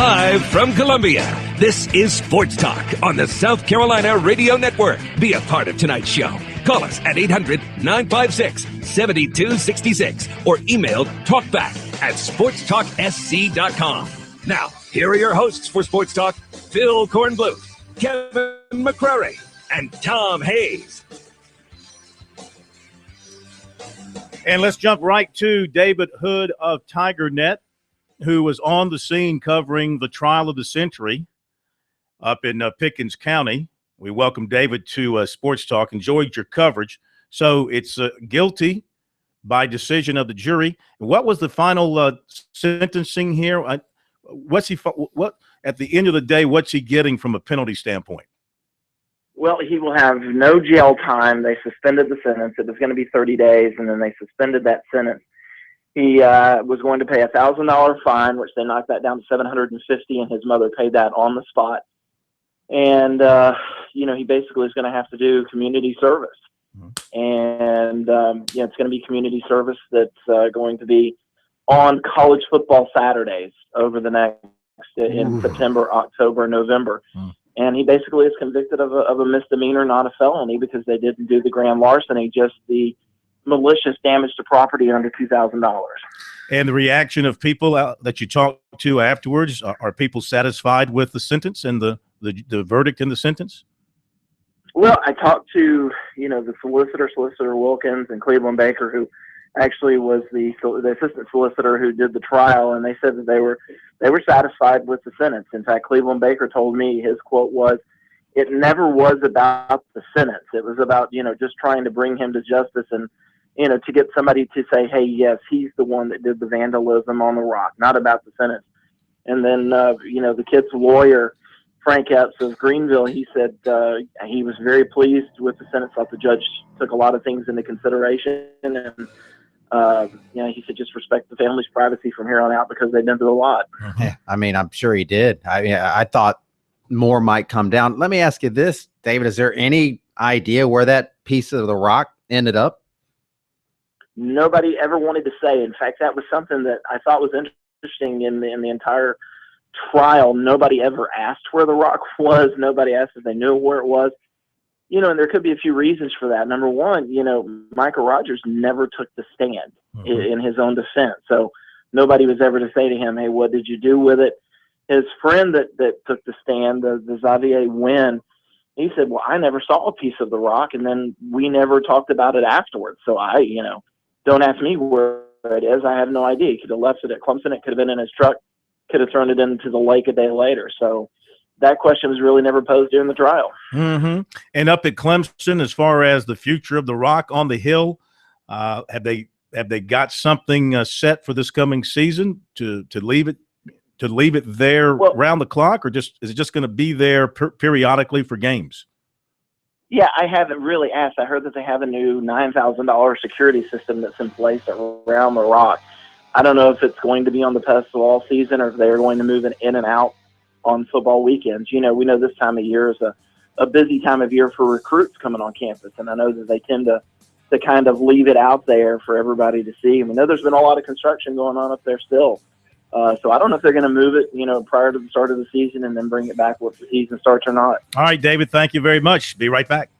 Live from Columbia, this is Sports Talk on the South Carolina Radio Network. Be a part of tonight's show. Call us at 800-956-7266 or email talkback@sportstalksc.com. Now, here are your hosts for Sports Talk, Phil Kornbluth, Kevin McCrary, and Tom Hayes. And let's jump right to David Hood of TigerNet, who was on the scene covering the trial of the century up in Pickens County. We welcome David to Sports Talk. Enjoyed your coverage. So it's guilty by decision of the jury. What was the final sentencing here? What's he? What at the end of the day? What's he getting from a penalty standpoint? Well, he will have no jail time. They suspended the sentence. It was going to be 30 days, and then they suspended that sentence. He was going to pay a $1,000 fine, which they knocked that down to $750, and his mother paid that on the spot. And he basically is going to have to do community service, and it's going to be community service that's going to be on college football Saturdays over the next in September, October, November. And he basically is convicted of a misdemeanor, not a felony, because they didn't do the grand larceny, just the malicious damage to property under $2,000. And the reaction of people that you talked to afterwards, are people satisfied with the sentence and the verdict in the sentence? Well, I talked to, the solicitor Wilkins, and Cleveland Baker, who actually was the assistant solicitor who did the trial, and they said that they were satisfied with the sentence. In fact, Cleveland Baker told me, his quote was, "It never was about the sentence. It was about, just trying to bring him to justice and, to get somebody to say, hey, yes, he's the one that did the vandalism on the rock, not about the sentence." And then, the kid's lawyer, Frank Epps of Greenville, he said he was very pleased with the sentence. Thought the judge took a lot of things into consideration, and he said just respect the family's privacy from here on out because they've been through a lot. Yeah, I mean, I'm sure he did. I thought more might come down. Let me ask you this, David: is there any idea where that piece of the rock ended up? Nobody ever wanted to say. In fact, that was something that I thought was interesting in the entire trial. Nobody ever asked where the rock was. Nobody asked if they knew where it was. And there could be a few reasons for that. Number one, Michael Rogers never took the stand in his own defense. So nobody was ever to say to him, hey, what did you do with it? His friend that took the stand, the Xavier Wynn, he said, well, I never saw a piece of the rock, and then we never talked about it afterwards. So don't ask me where it is. I have no idea. He could have left it at Clemson. It could have been in his truck, could have thrown it into the lake a day later. So that question was really never posed during the trial. And up at Clemson, as far as the future of the rock on the hill, have they got something set for this coming season to leave it there around the clock, or is it just going to be there periodically for games? Yeah, I haven't really asked. I heard that they have a new $9,000 security system that's in place around the rock. I don't know if it's going to be on the pedestal all season or if they're going to move it in and out on football weekends. We know this time of year is a busy time of year for recruits coming on campus, and I know that they tend to kind of leave it out there for everybody to see. We know there's been a lot of construction going on up there still. So I don't know if they're going to move it, prior to the start of the season and then bring it back once the season starts or not. All right, David, thank you very much. Be right back.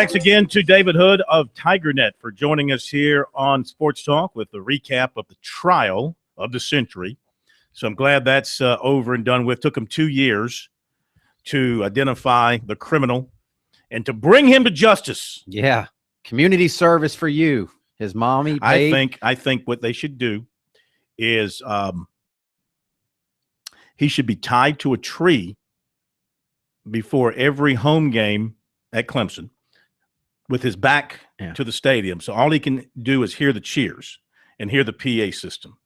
Thanks again to David Hood of TigerNet for joining us here on Sports Talk with the recap of the trial of the century. So I'm glad that's over and done with. Took him 2 years to identify the criminal and to bring him to justice. Yeah. Community service for you. His mommy paid. I think what they should do is he should be tied to a tree before every home game at Clemson with his back to the stadium. So all he can do is hear the cheers and hear the PA system.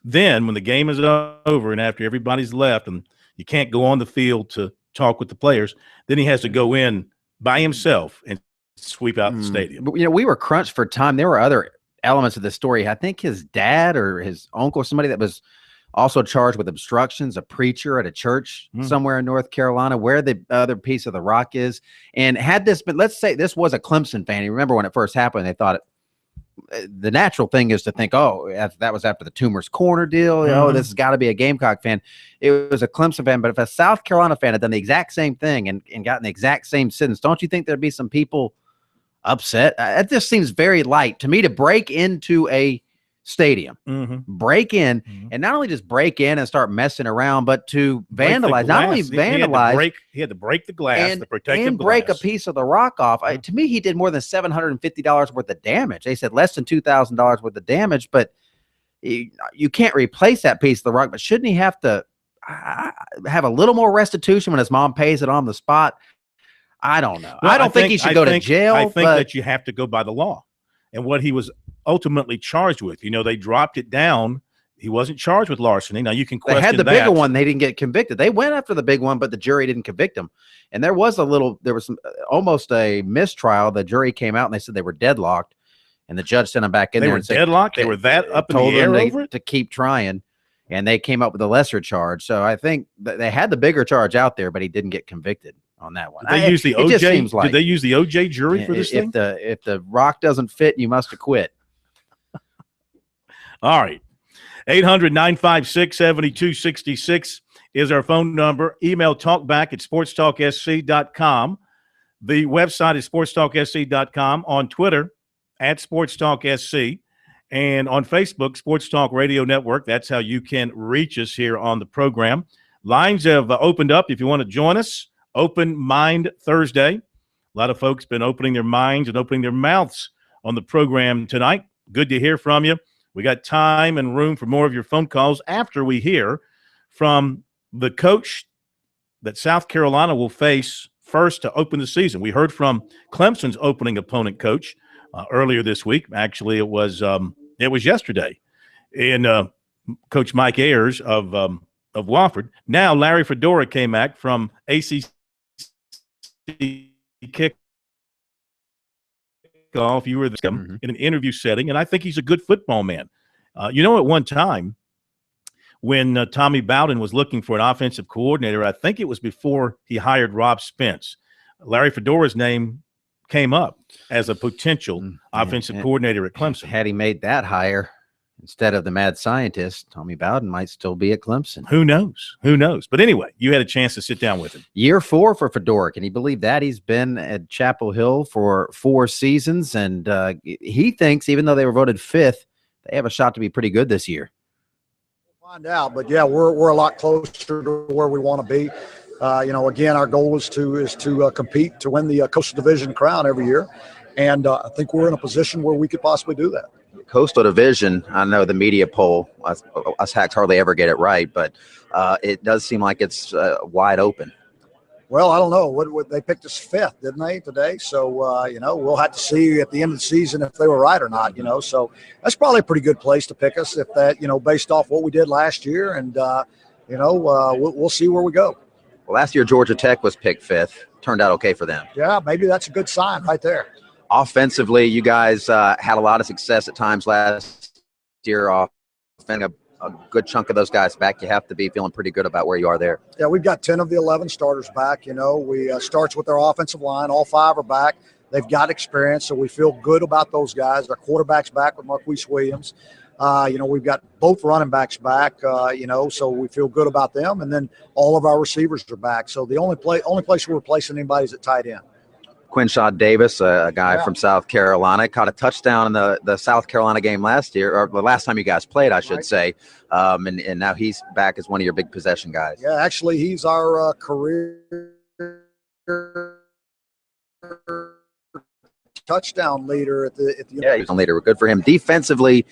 Then when the game is over and after everybody's left and you can't go on the field to talk with the players, then he has to go in by himself and sweep out the stadium. But, we were crunched for time. There were other elements of the story. I think his dad or his uncle, somebody that was also charged with obstructions, a preacher at a church somewhere in North Carolina, where the other piece of the rock is. And had this been, let's say this was a Clemson fan. You remember when it first happened, they thought the natural thing is to think, oh, that was after the Toomer's Corner deal. Oh, this has got to be a Gamecock fan. It was a Clemson fan. But if a South Carolina fan had done the exact same thing and gotten the exact same sentence, don't you think there'd be some people upset? It just seems very light to me to break into a stadium, break in, and not only just break in and start messing around, but to vandalize. Not only vandalize, he had to break the glass, the protective and glass. Break a piece of the rock off. To me, he did more than $750 worth of damage. They said less than $2,000 worth of damage, but you can't replace that piece of the rock. But shouldn't he have to have a little more restitution when his mom pays it on the spot? I don't know. Well, I don't think he should go to jail. I think that you have to go by the law and what he was ultimately charged with. They dropped it down. He wasn't charged with larceny. Now you can question that. They had the bigger one. They didn't get convicted. They went after the big one, but the jury didn't convict him. And there was almost a mistrial. The jury came out and they said they were deadlocked, and the judge sent them back in there. They were deadlocked? They were that up in the air over it? To keep trying, and they came up with a lesser charge. So I think they had the bigger charge out there, but he didn't get convicted on that one. Did they use the OJ? Did they use the OJ jury for this thing? If the rock doesn't fit, you must acquit. All right. 800-956-7266 is our phone number. Email talkback@sportstalksc.com. The website is sportstalksc.com. On Twitter, @sportstalksc. And on Facebook, Sports Talk Radio Network. That's how you can reach us here on the program. Lines have opened up if you want to join us. Open Mind Thursday. A lot of folks been opening their minds and opening their mouths on the program tonight. Good to hear from you. We got time and room for more of your phone calls after we hear from the coach that South Carolina will face first to open the season. We heard from Clemson's opening opponent coach earlier this week. Actually, it was yesterday. And Coach Mike Ayers of Wofford. Now Larry Fedora came back from ACC kickoff. You were in an interview setting, and I think he's a good football man. At one time when Tommy Bowden was looking for an offensive coordinator, I think it was before he hired Rob Spence, Larry Fedora's name came up as a potential offensive coordinator at Clemson. Had he made that hire instead of the mad scientist, Tommy Bowden might still be at Clemson. Who knows? Who knows? But anyway, you had a chance to sit down with him. Year 4 for Fedora. Can you believe that? He's been at Chapel Hill for 4 seasons, and he thinks, even though they were voted 5th, they have a shot to be pretty good this year. We'll find out, but yeah, we're a lot closer to where we want to be. Again, our goal is to compete to win the Coastal Division crown every year, and I think we're in a position where we could possibly do that. Coastal Division, I know the media poll, us hacks hardly ever get it right, but it does seem like it's wide open. Well, I don't know. What they picked us 5th, didn't they, today? So, we'll have to see at the end of the season if they were right or not, So that's probably a pretty good place to pick us if that, based off what we did last year. And, we'll see where we go. Well, last year, Georgia Tech was picked 5th. Turned out okay for them. Yeah, maybe that's a good sign right there. Offensively, you guys had a lot of success at times last year. Offending a good chunk of those guys back. You have to be feeling pretty good about where you are there. Yeah, we've got 10 of the 11 starters back. We starts with our offensive line. All 5 are back. They've got experience, so we feel good about those guys. Our quarterback's back with Marquise Williams. We've got both running backs back, so we feel good about them. And then all of our receivers are back. So the only place we're replacing anybody is at tight end. Quinshad Davis, a guy Yeah. from South Carolina, caught a touchdown in the South Carolina game last year, or the last time you guys played, I should say. And now he's back as one of your big possession guys. Yeah, actually, he's our career touchdown leader at the Yeah, he's a leader. Good for him. Defensively,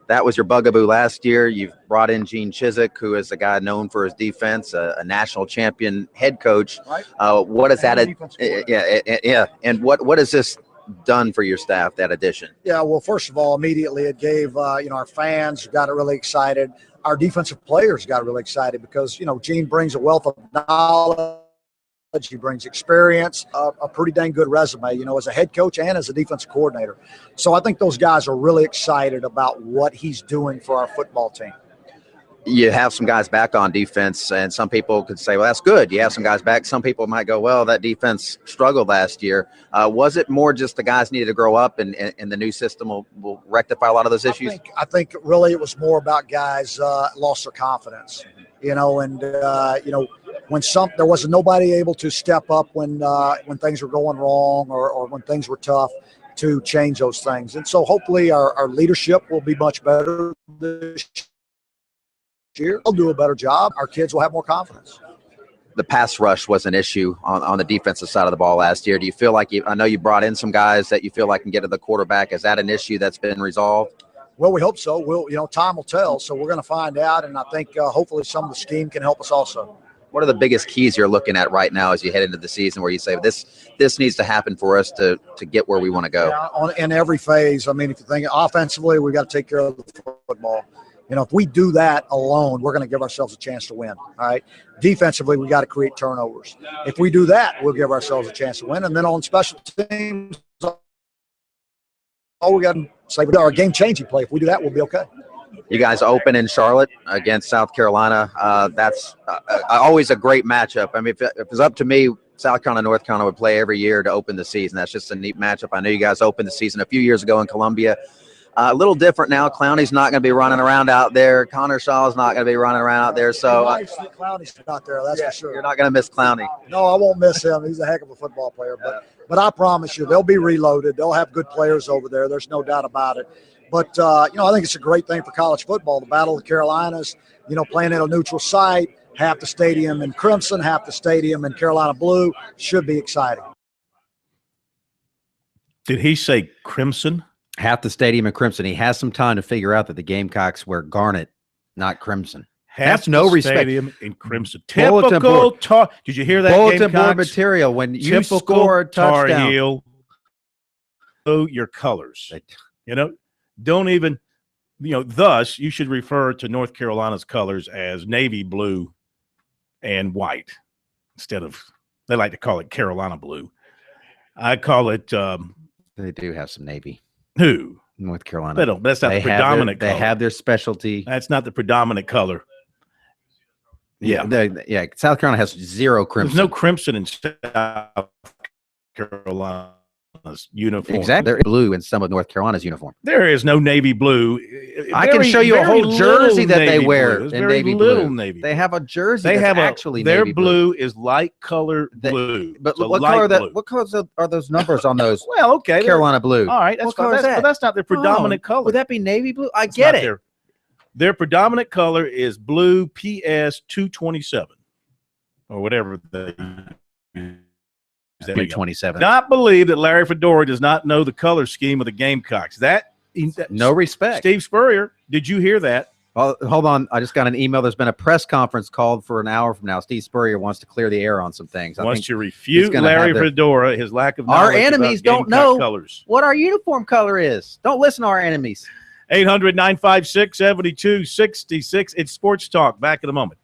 that was your bugaboo last year. You've brought in Gene Chizik, who is a guy known for his defense, a national champion head coach. Right. What is that? Yeah. And what has this done for your staff, that addition? Yeah, well, first of all, immediately it gave our fans got really excited. Our defensive players got really excited because Gene brings a wealth of knowledge. He brings experience, a pretty dang good resume, as a head coach and as a defensive coordinator. So I think those guys are really excited about what he's doing for our football team. You have some guys back on defense, and some people could say, well, that's good. You have some guys back. Some people might go, well, that defense struggled last year. Was it more just the guys needed to grow up and the new system will rectify a lot of those issues? I think really it was more about guys lost their confidence, and when there was nobody able to step up when things were going wrong or when things were tough to change those things. And so hopefully our leadership will be much better this year. They'll do a better job. Our kids will have more confidence. The pass rush was an issue on the defensive side of the ball last year. Do you feel like I know you brought in some guys that you feel like can get to the quarterback. Is that an issue that's been resolved? Well, we hope so. Time will tell. So we're going to find out. And I think hopefully some of the scheme can help us also. What are the biggest keys you're looking at right now as you head into the season where you say this needs to happen for us to get where we want to go? Yeah, in every phase. I mean, if you think offensively, we got to take care of the football. If we do that alone, we're going to give ourselves a chance to win. All right. Defensively, we got to create turnovers. If we do that, we'll give ourselves a chance to win. And then on special teams, all we got to say with our game-changing play. If we do that, we'll be okay. You guys open in Charlotte against South Carolina. That's always a great matchup. I mean, if it was up to me, South Carolina, North Carolina would play every year to open the season. That's just a neat matchup. I know you guys opened the season a few years ago in Columbia. A little different now. Clowney's not going to be running around out there. Connor Shaw's not going to be running around out there. So Clowney's not there. That's for sure. You're not going to miss Clowney. No, I won't miss him. He's a heck of a football player. But I promise you, they'll be reloaded. They'll have good players over there. There's no doubt about it. But I think it's a great thing for college football. The Battle of the Carolinas, playing at a neutral site, half the stadium in crimson, half the stadium in Carolina blue, should be exciting. Did he say crimson? Half the stadium in crimson. He has some time to figure out that the Gamecocks wear garnet, not crimson. That's no respect. Stadium in crimson. Typical talk. Did you hear that? Bulletin board material. When you score a touchdown, Tar Heel, know your colors. Don't even. Thus you should refer to North Carolina's colors as navy blue and white instead of. They like to call it Carolina blue. I call it. They do have some navy. Who? North Carolina. They don't. That's not the predominant color. They have their specialty. That's not the predominant color. Yeah. South Carolina has zero crimson. There's no crimson in South Carolina's uniform. Exactly. They're blue in some of North Carolina's uniform. There is no navy blue. I can show you a whole jersey that they wear in navy blue. Navy. They have a jersey that's actually their navy blue. Is light color blue. But what colors are those numbers on those? Well, okay. Carolina blue. All right. That's fine. But that's not their predominant color. Would that be navy blue? I get it. Their predominant color is blue PS 227 or whatever they use. 227. Not believe that Larry Fedora does not know the color scheme of the Gamecocks. No respect. Steve Spurrier, did you hear that? Well, hold on. I just got an email. There's been a press conference called for an hour from now. Steve Spurrier wants to clear the air on some things. Wants to refute Larry Fedora, his lack of knowledge. Our enemies don't know colors. What our uniform color is. Don't listen to our enemies. 800-956-7266. It's Sports Talk. Back in a moment.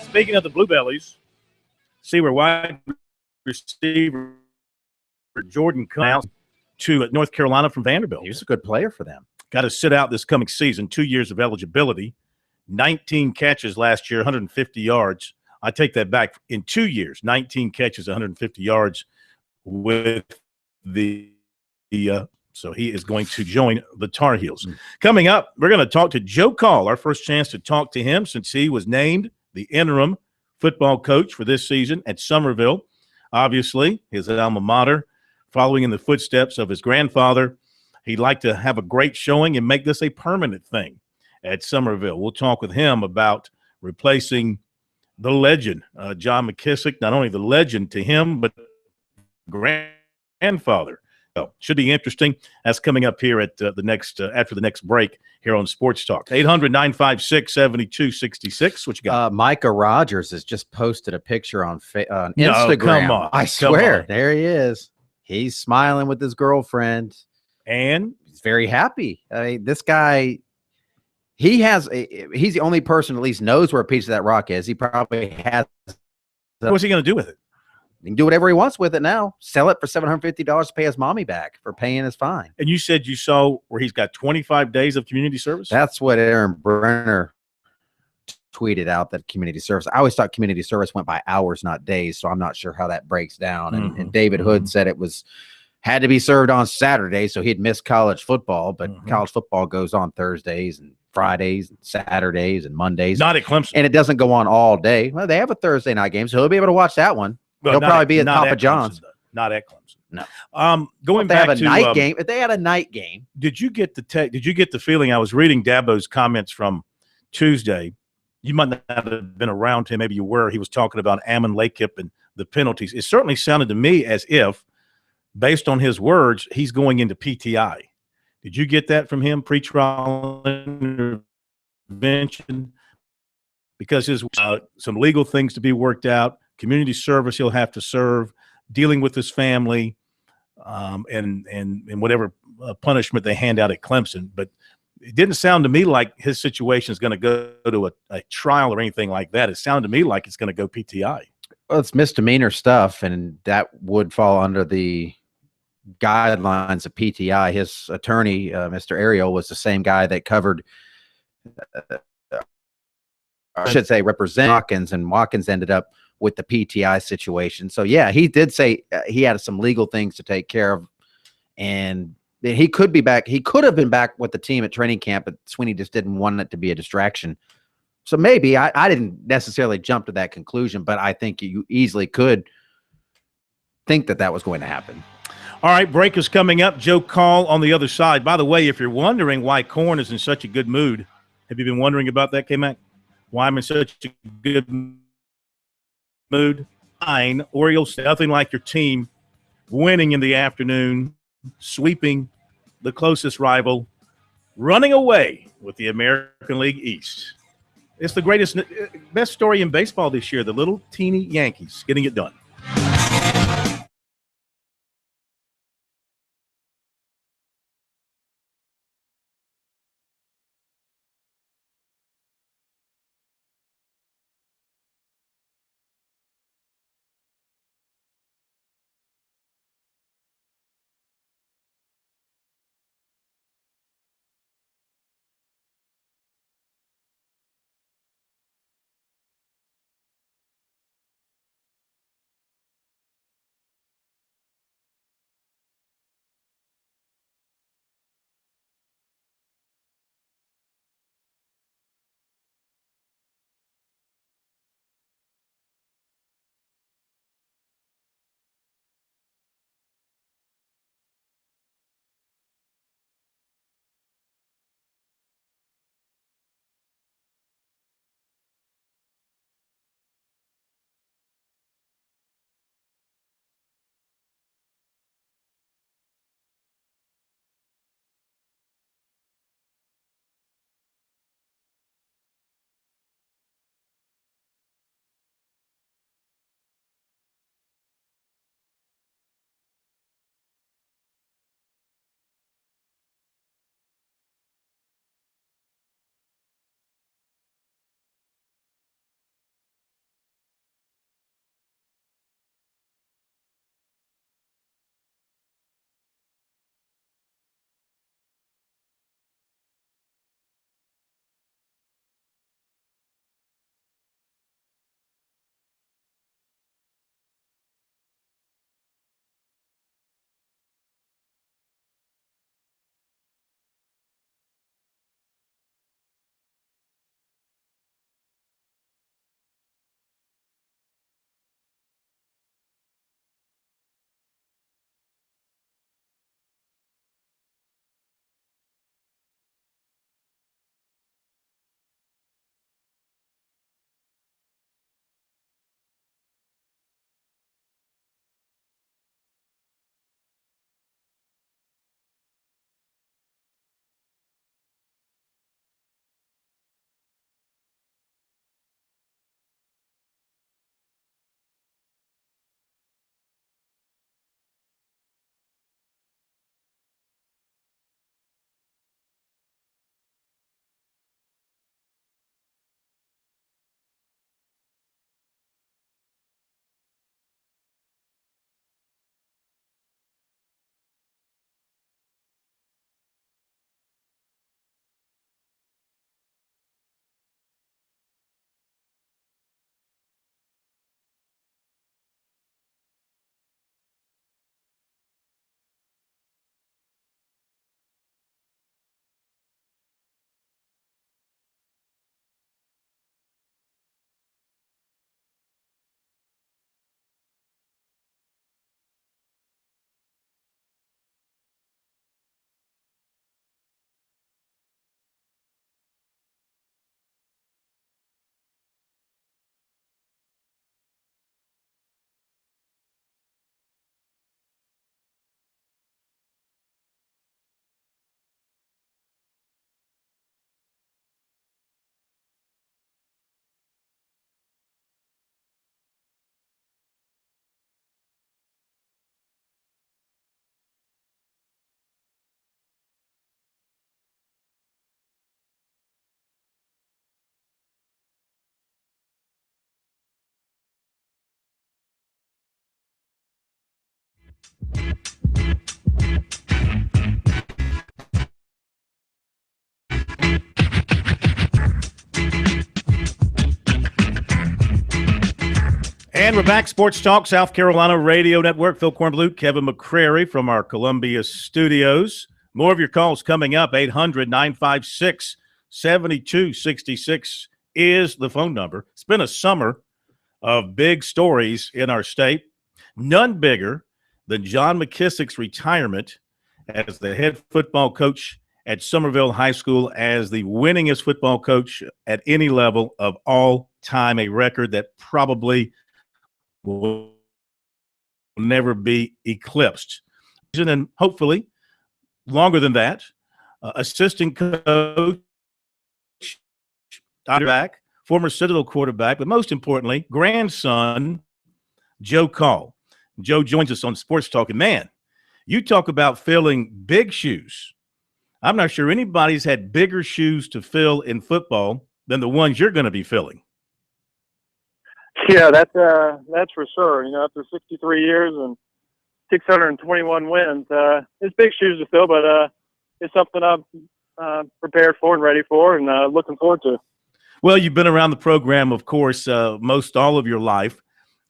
Speaking of the Bluebellies, see where wide receiver Jordan comes to North Carolina from Vanderbilt. He was a good player for them. Got to sit out this coming season, 2 years of eligibility, 19 catches last year, 150 yards. I take that back. In 2 years, 19 catches, 150 yards with so he is going to join the Tar Heels. Coming up, we're going to talk to Joe Call, our first chance to talk to him since he was named the interim football coach for this season at Summerville. Obviously, his alma mater, following in the footsteps of his grandfather. He'd like to have a great showing and make this a permanent thing at Summerville. We'll talk with him about replacing the legend, John McKissick, not only the legend to him, but grandfather. So should be interesting. That's coming up here at the next after the next break here on Sports Talk. 800-956-7266. What you got? Micah Rogers has just posted a picture on Instagram. No, come on. I swear, there he is. He's smiling with his girlfriend, and he's very happy. I mean, this guy, he's the only person at least knows where a piece of that rock is. He probably has. What's he going to do with it? He can do whatever he wants with it now. Sell it for $750 to pay his mommy back for paying his fine. And you said you saw where he's got 25 days of community service? That's what Aaron Brenner tweeted out, that community service. I always thought community service went by hours, not days, so I'm not sure how that breaks down. And David Hood said it had to be served on Saturday, so he'd missed college football, but college football goes on Thursdays and Fridays and Saturdays and Mondays. Not at Clemson. And it doesn't go on all day. Well, they have a Thursday night game, so he'll be able to watch that one. Well, he'll probably be at Papa John's. Not at Clemson. No. Going back to a night game. If they had a night game, did you get the feeling? I was reading Dabo's comments from Tuesday. You might not have been around him. Maybe you were. He was talking about Ammon Lakip and the penalties. It certainly sounded to me as if, based on his words, he's going into PTI. Did you get that from him? Pre-trial intervention, because there's some legal things to be worked out. Community service he'll have to serve, dealing with his family, and whatever punishment they hand out at Clemson. But it didn't sound to me like his situation is going to go to a trial or anything like that. It sounded to me like it's going to go PTI. Well, it's misdemeanor stuff, and that would fall under the guidelines of PTI. His attorney, Mr. Ariel, was the same guy that covered I should say represent Watkins, and Watkins ended up with the PTI situation. So yeah, he did say he had some legal things to take care of, and he could be back. He could have been back with the team at training camp, but Sweeney just didn't want it to be a distraction. So maybe I didn't necessarily jump to that conclusion, but I think you easily could think that was going to happen. All right, break is coming up. Joe Call on the other side. By the way, if you're wondering why Corn is in such a good mood, have you been wondering about that, K-Mac? Why I'm in such a good mood? Orioles, nothing like your team winning in the afternoon, sweeping the closest rival, running away with the American League East. It's the best story in baseball this year, the little teeny Yankees getting it done. And we're back. Sports Talk, South Carolina Radio Network. Phil Kornblut, Kevin McCrary from our Columbia studios. More of your calls coming up. 800-956-7266 is the phone number. It's been a summer of big stories in our state. None bigger than John McKissick's retirement as the head football coach at Somerville High School, as the winningest football coach at any level of all time, a record that probably will never be eclipsed. And then hopefully longer than that, assistant coach, back, former Citadel quarterback, but most importantly, grandson, Joe Call. Joe joins us on Sports Talk. And man, you talk about filling big shoes. I'm not sure anybody's had bigger shoes to fill in football than the ones you're going to be filling. Yeah, that's for sure. You know, after 63 years and 621 wins, it's big shoes to fill, but it's something I'm prepared for and ready for, and looking forward to. Well, you've been around the program, of course, most all of your life.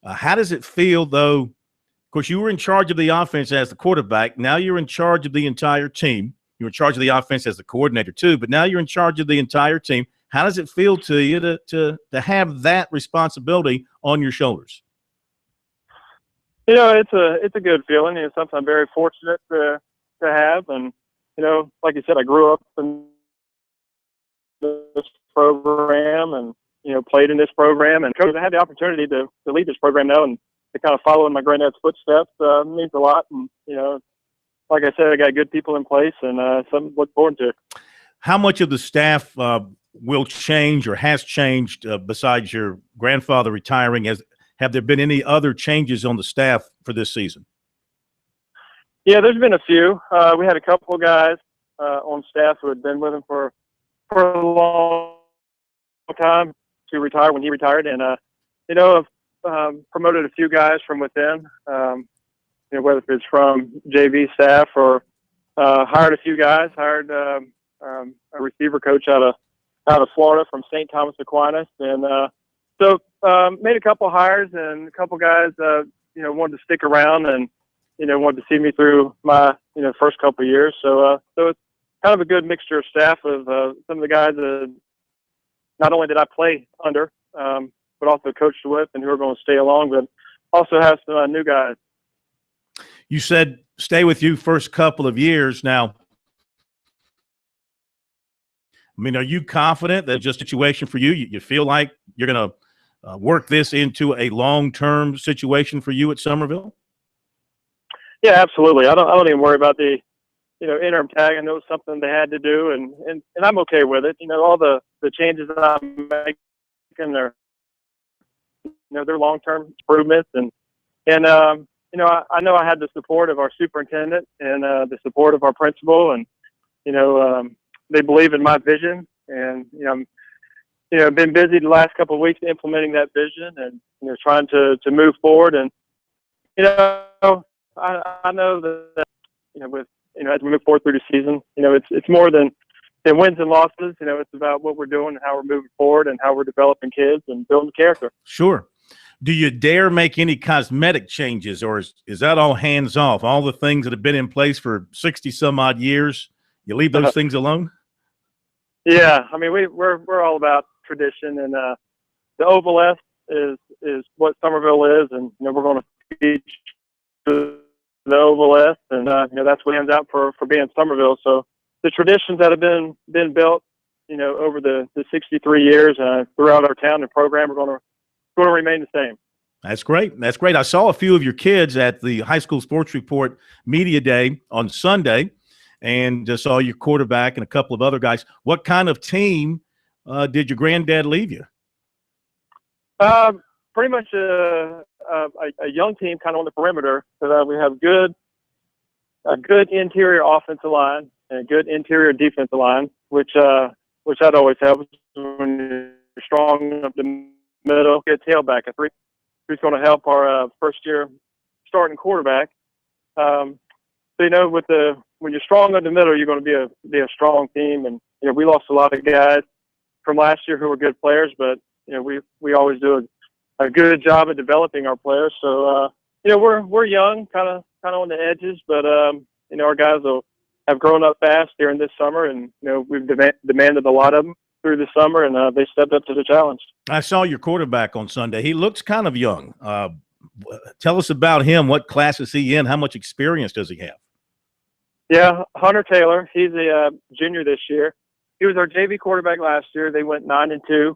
How does it feel, though? Of course, you were in charge of the offense as the quarterback. Now you're in charge of the entire team. You're in charge of the offense as the coordinator, too, but now you're in charge of the entire team. How does it feel to you to have that responsibility on your shoulders? You know, it's a good feeling. It's something I'm very fortunate to have. And, you know, like you said, I grew up in this program and, you know, played in this program. And I had the opportunity to lead this program now and to kind of follow in my granddad's footsteps means a lot. And, you know, like I said, I got good people in place and something to look forward to. How much of the staff will change or has changed besides your grandfather retiring? Have there been any other changes on the staff for this season? Yeah, there's been a few. We had a couple of guys on staff who had been with him for a long time to retire when he retired. And, you know, I've promoted a few guys from within, you know, whether it's from JV staff or hired a few guys, hired a receiver coach out of Florida from St. Thomas Aquinas. And so made a couple hires, and a couple guys, you know, wanted to stick around and, you know, wanted to see me through my, you know, first couple of years. So it's kind of a good mixture of staff of some of the guys that not only did I play under, but also coached with and who are going to stay along, but also have some new guys. You said stay with you first couple of years. Now, I mean, are you confident that just a situation for you? You feel like you're going to work this into a long-term situation for you at Somerville? Yeah, absolutely. I don't even worry about the, you know, interim tag. I know it's something they had to do, and I'm okay with it. You know, all the changes that I'm making, they're, you know, they're long-term improvements, and you know, I know I had the support of our superintendent and the support of our principal, and you know, they believe in my vision, and you know, I'm, you know, been busy the last couple of weeks implementing that vision, and you know, trying to move forward, and you know, I know that, you know, with, you know, as we move forward through the season, you know, it's more than wins and losses. You know, it's about what we're doing and how we're moving forward and how we're developing kids and building character. Sure. Do you dare make any cosmetic changes, or is that all hands off? All the things that have been in place for 60 some odd years, you leave those things alone? Yeah, I mean, we're all about tradition, and the Oval S is what Somerville is, and you know, we're going to teach the Oval S, and you know, that's what hands out for being Somerville. So the traditions that have been built, you know, over the 63 years throughout our town and program are going to remain the same. That's great. That's great. I saw a few of your kids at the High School Sports Report Media Day on Sunday, and saw your quarterback and a couple of other guys. What kind of team did your granddad leave you? Pretty much a young team, kind of on the perimeter, so that we have a good interior offensive line and a good interior defensive line, which that always helps when you're strong up the middle. Good tailback, who's going to help our first year starting quarterback. So when you're strong in the middle, you're going to be a strong team. And we lost a lot of guys from last year who were good players, but we always do a good job at developing our players. So we're young, kind of on the edges, but our guys have grown up fast during this summer, and we've demanded a lot of them through the summer, and they stepped up to the challenge. I saw your quarterback on Sunday. He looks kind of young. Tell us about him. What class is he in? How much experience does he have? Yeah, Hunter Taylor. He's a junior this year. He was our JV quarterback last year. They went 9-2.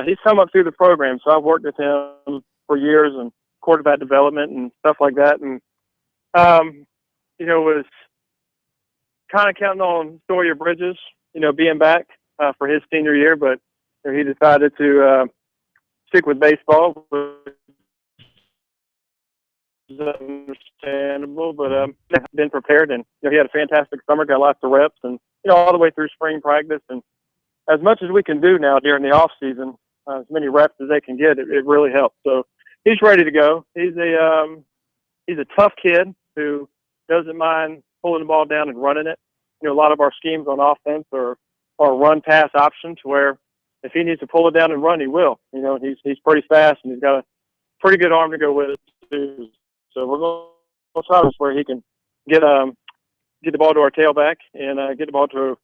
He's come up through the program, so I've worked with him for years and quarterback development and stuff like that. And was kind of counting on Sawyer Bridges, being back for his senior year, but he decided to stick with baseball, which is understandable, but been prepared, and he had a fantastic summer, got lots of reps, and all the way through spring practice. And as much as we can do now during the off season, as many reps as they can get, it really helps. So he's ready to go. He's a tough kid who doesn't mind pulling the ball down and running it. A lot of our schemes on offense are run pass options, where if he needs to pull it down and run, he will. He's pretty fast, and he's got a pretty good arm to go with it too. So we're going to try this where he can get the ball to our tailback and get the ball to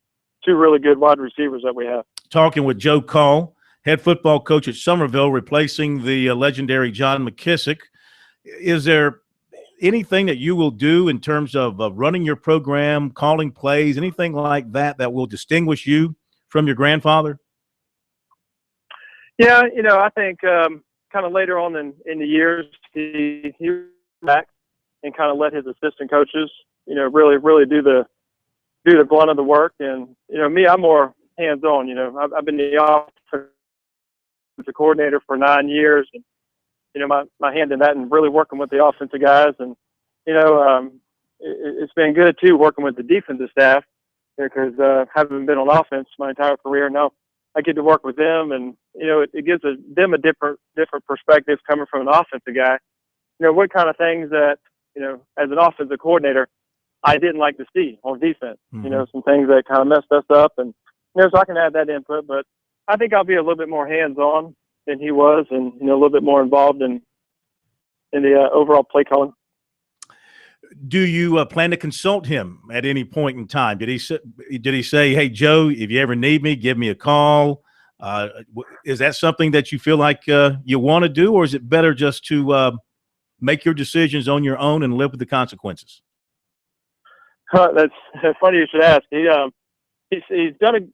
two really good wide receivers that we have. Talking with Joe Call, head football coach at Somerville, replacing the legendary John McKissick. Is there anything that you will do in terms of running your program, calling plays, anything like that will distinguish you from your grandfather? Yeah, I think kind of later on in the years, he back and kind of let his assistant coaches, really do the blunt of the work. And me, I'm more hands-on. I've been the offensive coordinator for 9 years, and my hand in that, and really working with the offensive guys. And it's been good too working with the defensive staff, because having been on offense my entire career, now I get to work with them, and it gives them a different perspective coming from an offensive guy. What kind of things that as an offensive coordinator I didn't like to see on defense. Mm-hmm. Some things that kind of messed us up, and so I can add that input. But I think I'll be a little bit more hands-on than he was, and a little bit more involved in the overall play calling. Do you plan to consult him at any point in time? Did he say, "Hey, Joe, if you ever need me, give me a call"? Is that something that you feel like you want to do, or is it better just to make your decisions on your own and live with the consequences? That's funny you should ask. He's done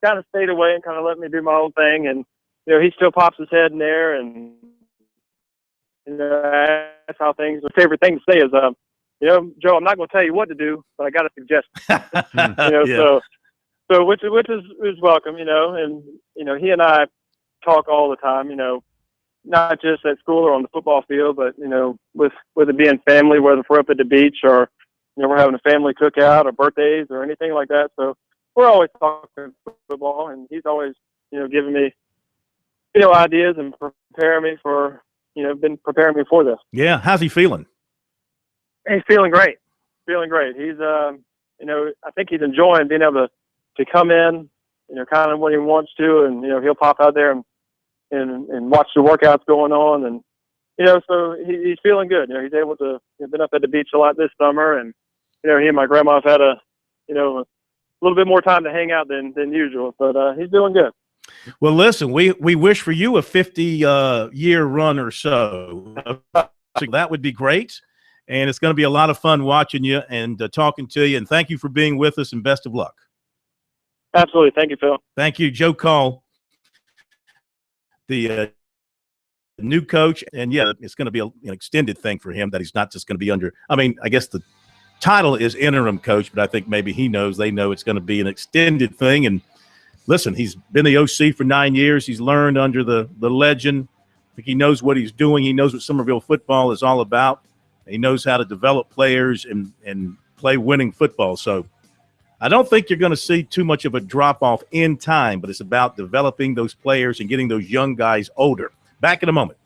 kind of stayed away and kind of let me do my own thing, and he still pops his head in there, and that's how things. My favorite thing to say is, Joe, I'm not going to tell you what to do, but I got a suggestion. Yeah. So which is welcome, and he and I talk all the time, not just at school or on the football field, but with it being family, whether we're up at the beach or we're having a family cookout or birthdays or anything like that. So we're always talking football, and he's always giving me ideas and preparing me for been preparing me for this. Yeah, how's he feeling? He's feeling great. He's I think he's enjoying being able to come in, kind of when he wants to, and he'll pop out there and watch the workouts going on, and so he's feeling good. He's able to. He's been up at the beach a lot this summer, and he and my grandma have had a little bit more time to hang out than usual, but he's doing good. Well, listen, we wish for you a 50-year run or so. So that would be great, and it's going to be a lot of fun watching you and talking to you. And thank you for being with us, and best of luck. Absolutely. Thank you, Phil. Thank you, Joe Call, the new coach. And, yeah, it's going to be an extended thing for him, that he's not just going to be under – I mean, I guess the title is interim coach, but I think maybe they know it's going to be an extended thing. And, listen, he's been the OC for 9 years. He's learned under the legend. I think he knows what he's doing. He knows what Somerville football is all about. He knows how to develop players and play winning football. So I don't think you're going to see too much of a drop-off in time, but it's about developing those players and getting those young guys older. Back in a moment.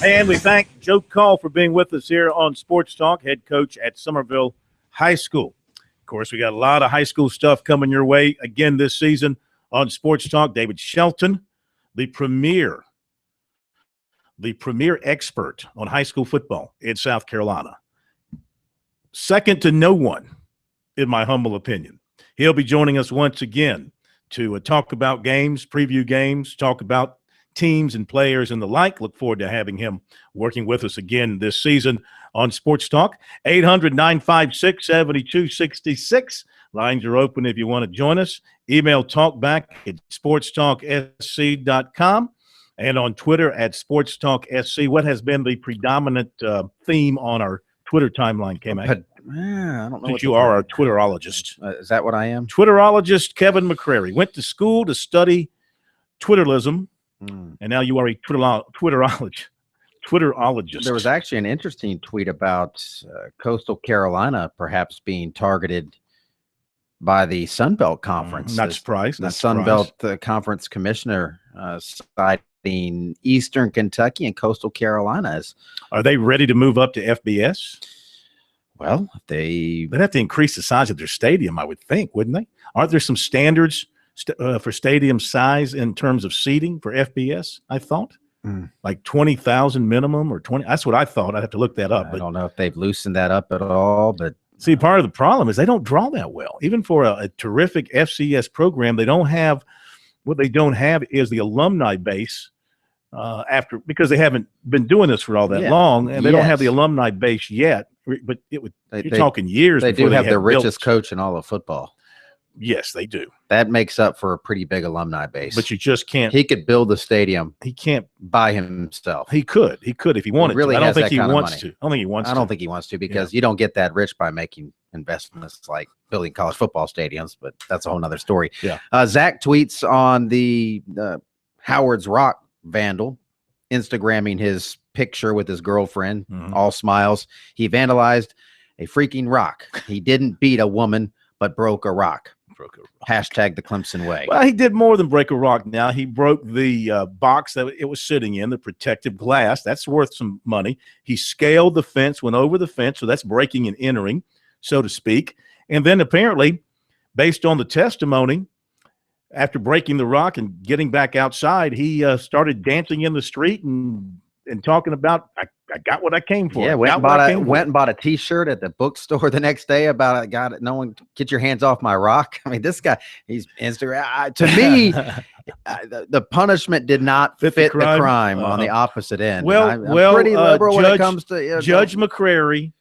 And we thank Joe Call for being with us here on Sports Talk, head coach at Somerville High School. Of course, we got a lot of high school stuff coming your way again this season on Sports Talk. David Shelton, the premier expert on high school football in South Carolina. Second to no one, in my humble opinion. He'll be joining us once again to talk about games, preview games, talk about teams and players and the like. Look forward to having him working with us again this season on Sports Talk. 800-956-7266. Lines are open if you want to join us. Email talkback at sportstalksc.com and on Twitter at sportstalksc. What has been the predominant theme on our Twitter timeline, K-Mac? I don't know. Since you are our Twitterologist. Is that what I am? Twitterologist Kevin McCrary went to school to study Twitterlism, and now you are a Twitterologist. There was actually an interesting tweet about Coastal Carolina perhaps being targeted by the Sun Belt Conference. Not surprised. The Sun Belt Conference commissioner citing Eastern Kentucky and Coastal Carolina. Are they ready to move up to FBS? Well, they'd have to increase the size of their stadium, I would think, wouldn't they? Aren't there some standards for stadium size in terms of seating for FBS, I thought? Like 20,000 minimum or 20. That's what I thought. I'd have to look that up. I don't know if they've loosened that up at all, but see, part of the problem is they don't draw that well. Even for a terrific FCS program, they don't have what they don't have is the alumni base because they haven't been doing this for all that long, and they don't have the alumni base yet. But you're talking years. They do have the richest coach in all of football. Yes, they do. That makes up for a pretty big alumni base. But you just can't. He could build a stadium. He can't by himself. He could if he wanted really to. I don't think he wants to. I don't think he wants to. I don't think he wants to because you don't get that rich by making investments like building college football stadiums, but that's a whole nother story. Yeah. Zach tweets on the Howard's Rock vandal, Instagramming his picture with his girlfriend, all smiles. He vandalized a freaking rock. He didn't beat a woman, but broke a rock. Hashtag the Clemson way. Well, he did more than break a rock now. He broke the box that it was sitting in, the protective glass. That's worth some money. He scaled the fence, went over the fence, so that's breaking and entering, so to speak. And then apparently, based on the testimony, after breaking the rock and getting back outside, he started dancing in the street and talking about, I got what I came for. Yeah, went and bought a T-shirt at the bookstore the next day about no one get your hands off my rock. I mean, this guy, he's Instagram. To me, the punishment did not fit the crime on the opposite end. I'm pretty liberal when it comes to Judge McCrary.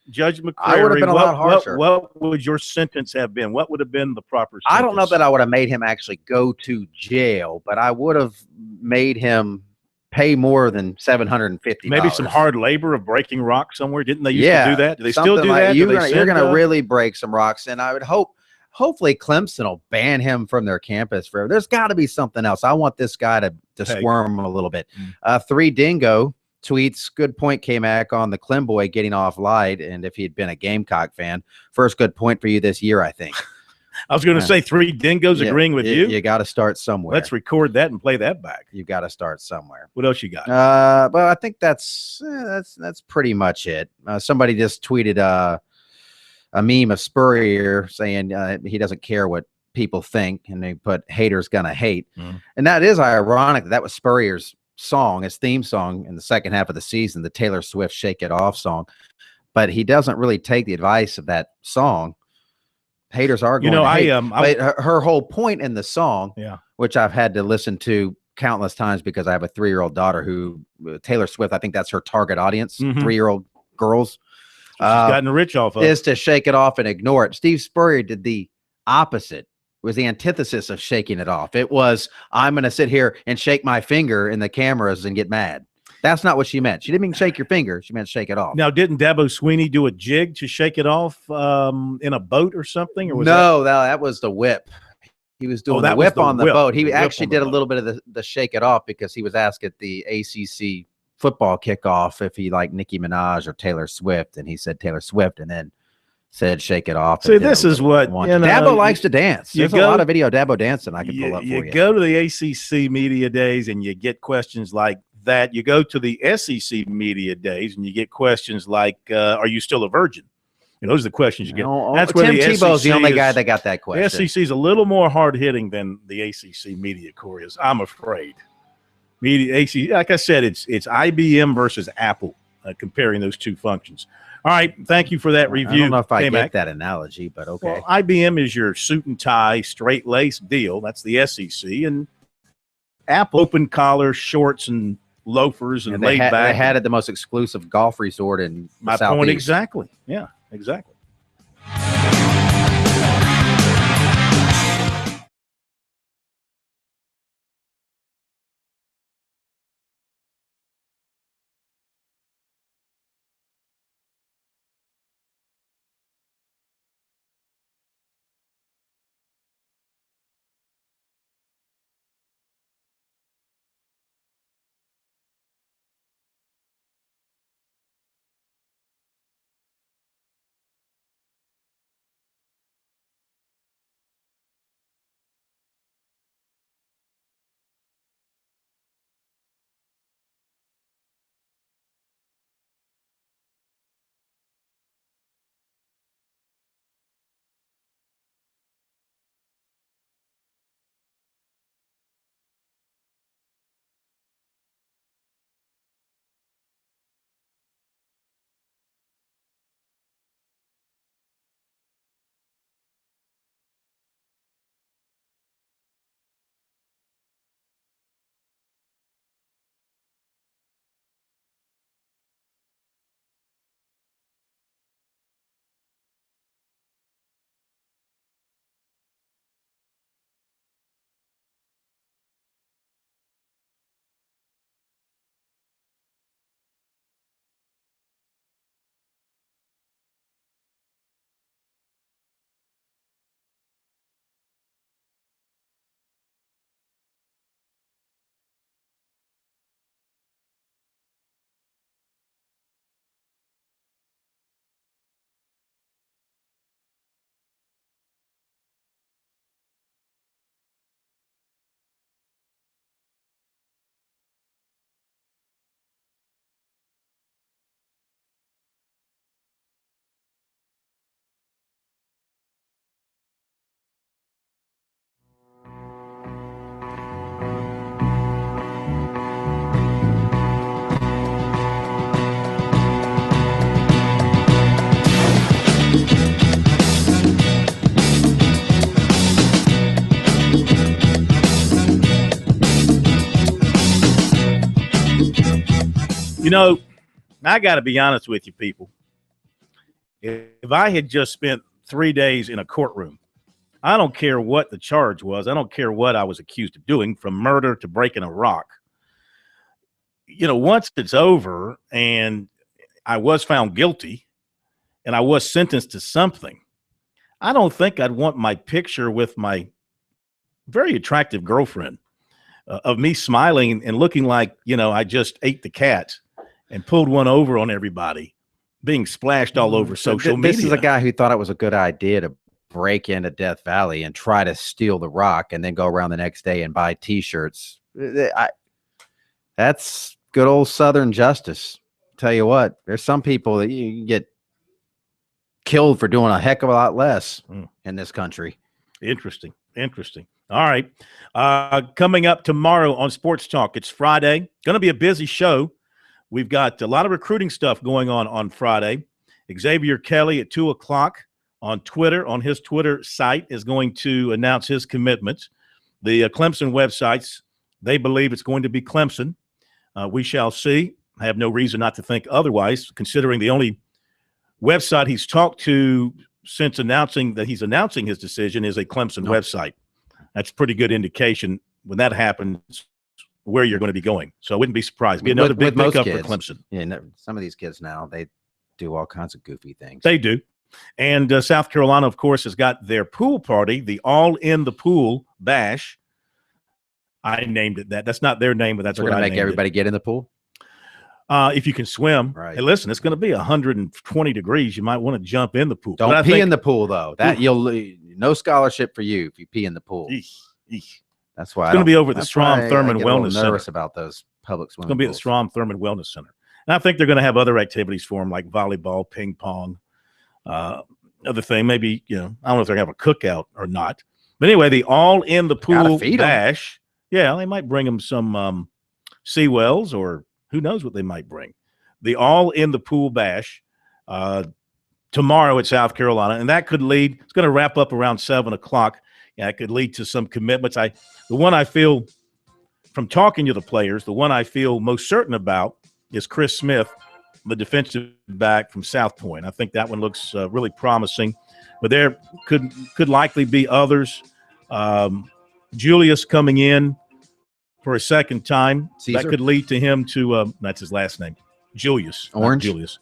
I would have been a lot harsher. What would your sentence have been? What would have been the proper sentence? I don't know that I would have made him actually go to jail, but I would have made him pay more than $750. Maybe some hard labor of breaking rock somewhere. Didn't they used to do that? Do they still do that? You're going to really break some rocks, and I would hopefully Clemson will ban him from their campus forever. There's got to be something else. I want this guy to squirm a little bit. 3 Dingo tweets, good point, K-Mac, on the Clem boy getting off light, and if he'd been a Gamecock fan. First good point for you this year, I think. I was going to say 3 Dingoes agreeing with you. You got to start somewhere. Let's record that and play that back. You got to start somewhere. What else you got? Well, I think that's pretty much it. Somebody just tweeted a meme of Spurrier saying he doesn't care what people think, and they put haters gonna hate. And that is ironic that was Spurrier's song, his theme song in the second half of the season, the Taylor Swift Shake It Off song. But he doesn't really take the advice of that song. Haters are going to hate. But her whole point in the song, which I've had to listen to countless times because I have a 3-year-old daughter who Taylor Swift, I think that's her target audience, 3-year-old girls. She's gotten rich off of is to shake it off and ignore it. Steve Spurrier did the opposite. It was the antithesis of shaking it off. It was, I'm going to sit here and shake my finger in the cameras and get mad. That's not what she meant. She didn't mean shake your finger. She meant shake it off. Now, didn't Dabo Sweeney do a jig to shake it off in a boat or something? Or was that was the whip. He was doing the whip on the boat. He actually did a little bit of the shake it off because he was asked at the ACC football kickoff if he liked Nicki Minaj or Taylor Swift, and he said Taylor Swift, and then said shake it off. See, this is what Dabo likes to dance. There's a lot of video of Dabo dancing I can pull up for you. You go to the ACC media days and you get questions like that you go to the SEC media days and you get questions like, are you still a virgin? Those are the questions you get. That's where Tim the Tebow's SEC the only guy that got that question. The SEC is a little more hard-hitting than the ACC media corps is, I'm afraid. Media ACC, like I said, it's IBM versus Apple, comparing those two functions. All right, thank you for that review. I don't know if I K-Mac. get that analogy, but okay. Well, IBM is your suit and tie, straight lace deal. That's the SEC, and Apple open collar shorts and loafers and laid back. They had it the most exclusive golf resort in my Southeast. point exactly. Yeah, exactly. I got to be honest with you, people. If I had just spent 3 days in a courtroom, I don't care what the charge was. I don't care what I was accused of doing, from murder to breaking a rock. Once it's over and I was found guilty and I was sentenced to something, I don't think I'd want my picture with my very attractive girlfriend of me smiling and looking like, I just ate the cat and pulled one over on everybody, being splashed all over social media. This is a guy who thought it was a good idea to break into Death Valley and try to steal the rock and then go around the next day and buy T-shirts. That's good old Southern justice. Tell you what, there's some people that you can get killed for doing a heck of a lot less in this country. Interesting. All right. Coming up tomorrow on Sports Talk, it's Friday. Going to be a busy show. We've got a lot of recruiting stuff going on Friday. Xavier Kelly at 2 o'clock on Twitter, on his Twitter site, is going to announce his commitments. The Clemson websites, they believe it's going to be Clemson. We shall see. I have no reason not to think otherwise, considering the only website he's talked to since announcing that he's announcing his decision is a Clemson website. That's a pretty good indication when that happens where you're going to be going. So I wouldn't be surprised. Be another big pickup for Clemson. Yeah, some of these kids now, they do all kinds of goofy things. They do. And South Carolina, of course, has got their pool party, the All in the Pool Bash. I named it that. That's not their name, but that's what I named it. Make everybody get in the pool? If you can swim. Right. Hey, listen, it's going to be 120 degrees. You might want to jump in the pool. Don't pee in the pool, though. That no scholarship for you if you pee in the pool. Eesh. That's why it's going to be over at the Strom Thurmond Wellness Center. Nervous about those Public It's swimming going to be at the pools. Strom Thurmond Wellness Center. And I think they're going to have other activities for them, like volleyball, ping pong, other thing. Maybe, I don't know if they're going to have a cookout or not. But anyway, the All in the Pool Bash. Yeah, they might bring them some Seawells, or who knows what they might bring. The All in the Pool Bash tomorrow at South Carolina. And that could lead, it's going to wrap up around 7 o'clock. Yeah, it could lead to some commitments. The one I feel from talking to the players, the one I feel most certain about is Chris Smith, the defensive back from South Point. I think that one looks really promising. But there could likely be others. Julius coming in for a second time. Caesar? That could lead to him to that's his last name. Julius. Orange? Julius.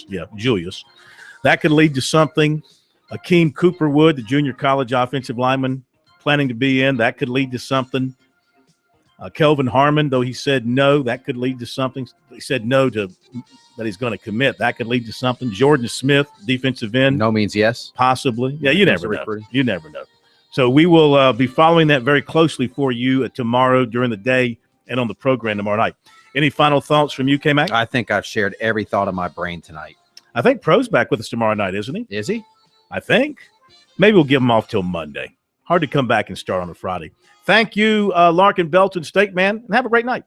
Yeah, Julius. That could lead to something. Akeem Cooperwood, the junior college offensive lineman, planning to be in. That could lead to something. Kelvin Harmon, though he said no, that could lead to something. He said no to that he's going to commit. That could lead to something. Jordan Smith, defensive end. No means yes. Possibly. Yeah, you never know. You never know. So we will be following that very closely for you tomorrow during the day and on the program tomorrow night. Any final thoughts from you, K-Mac? I think I've shared every thought of my brain tonight. I think Pro's back with us tomorrow night, isn't he? Is he? I think. Maybe we'll give him off till Monday. Hard to come back and start on a Friday. Thank you, Larkin Belton Steak Man, and have a great night.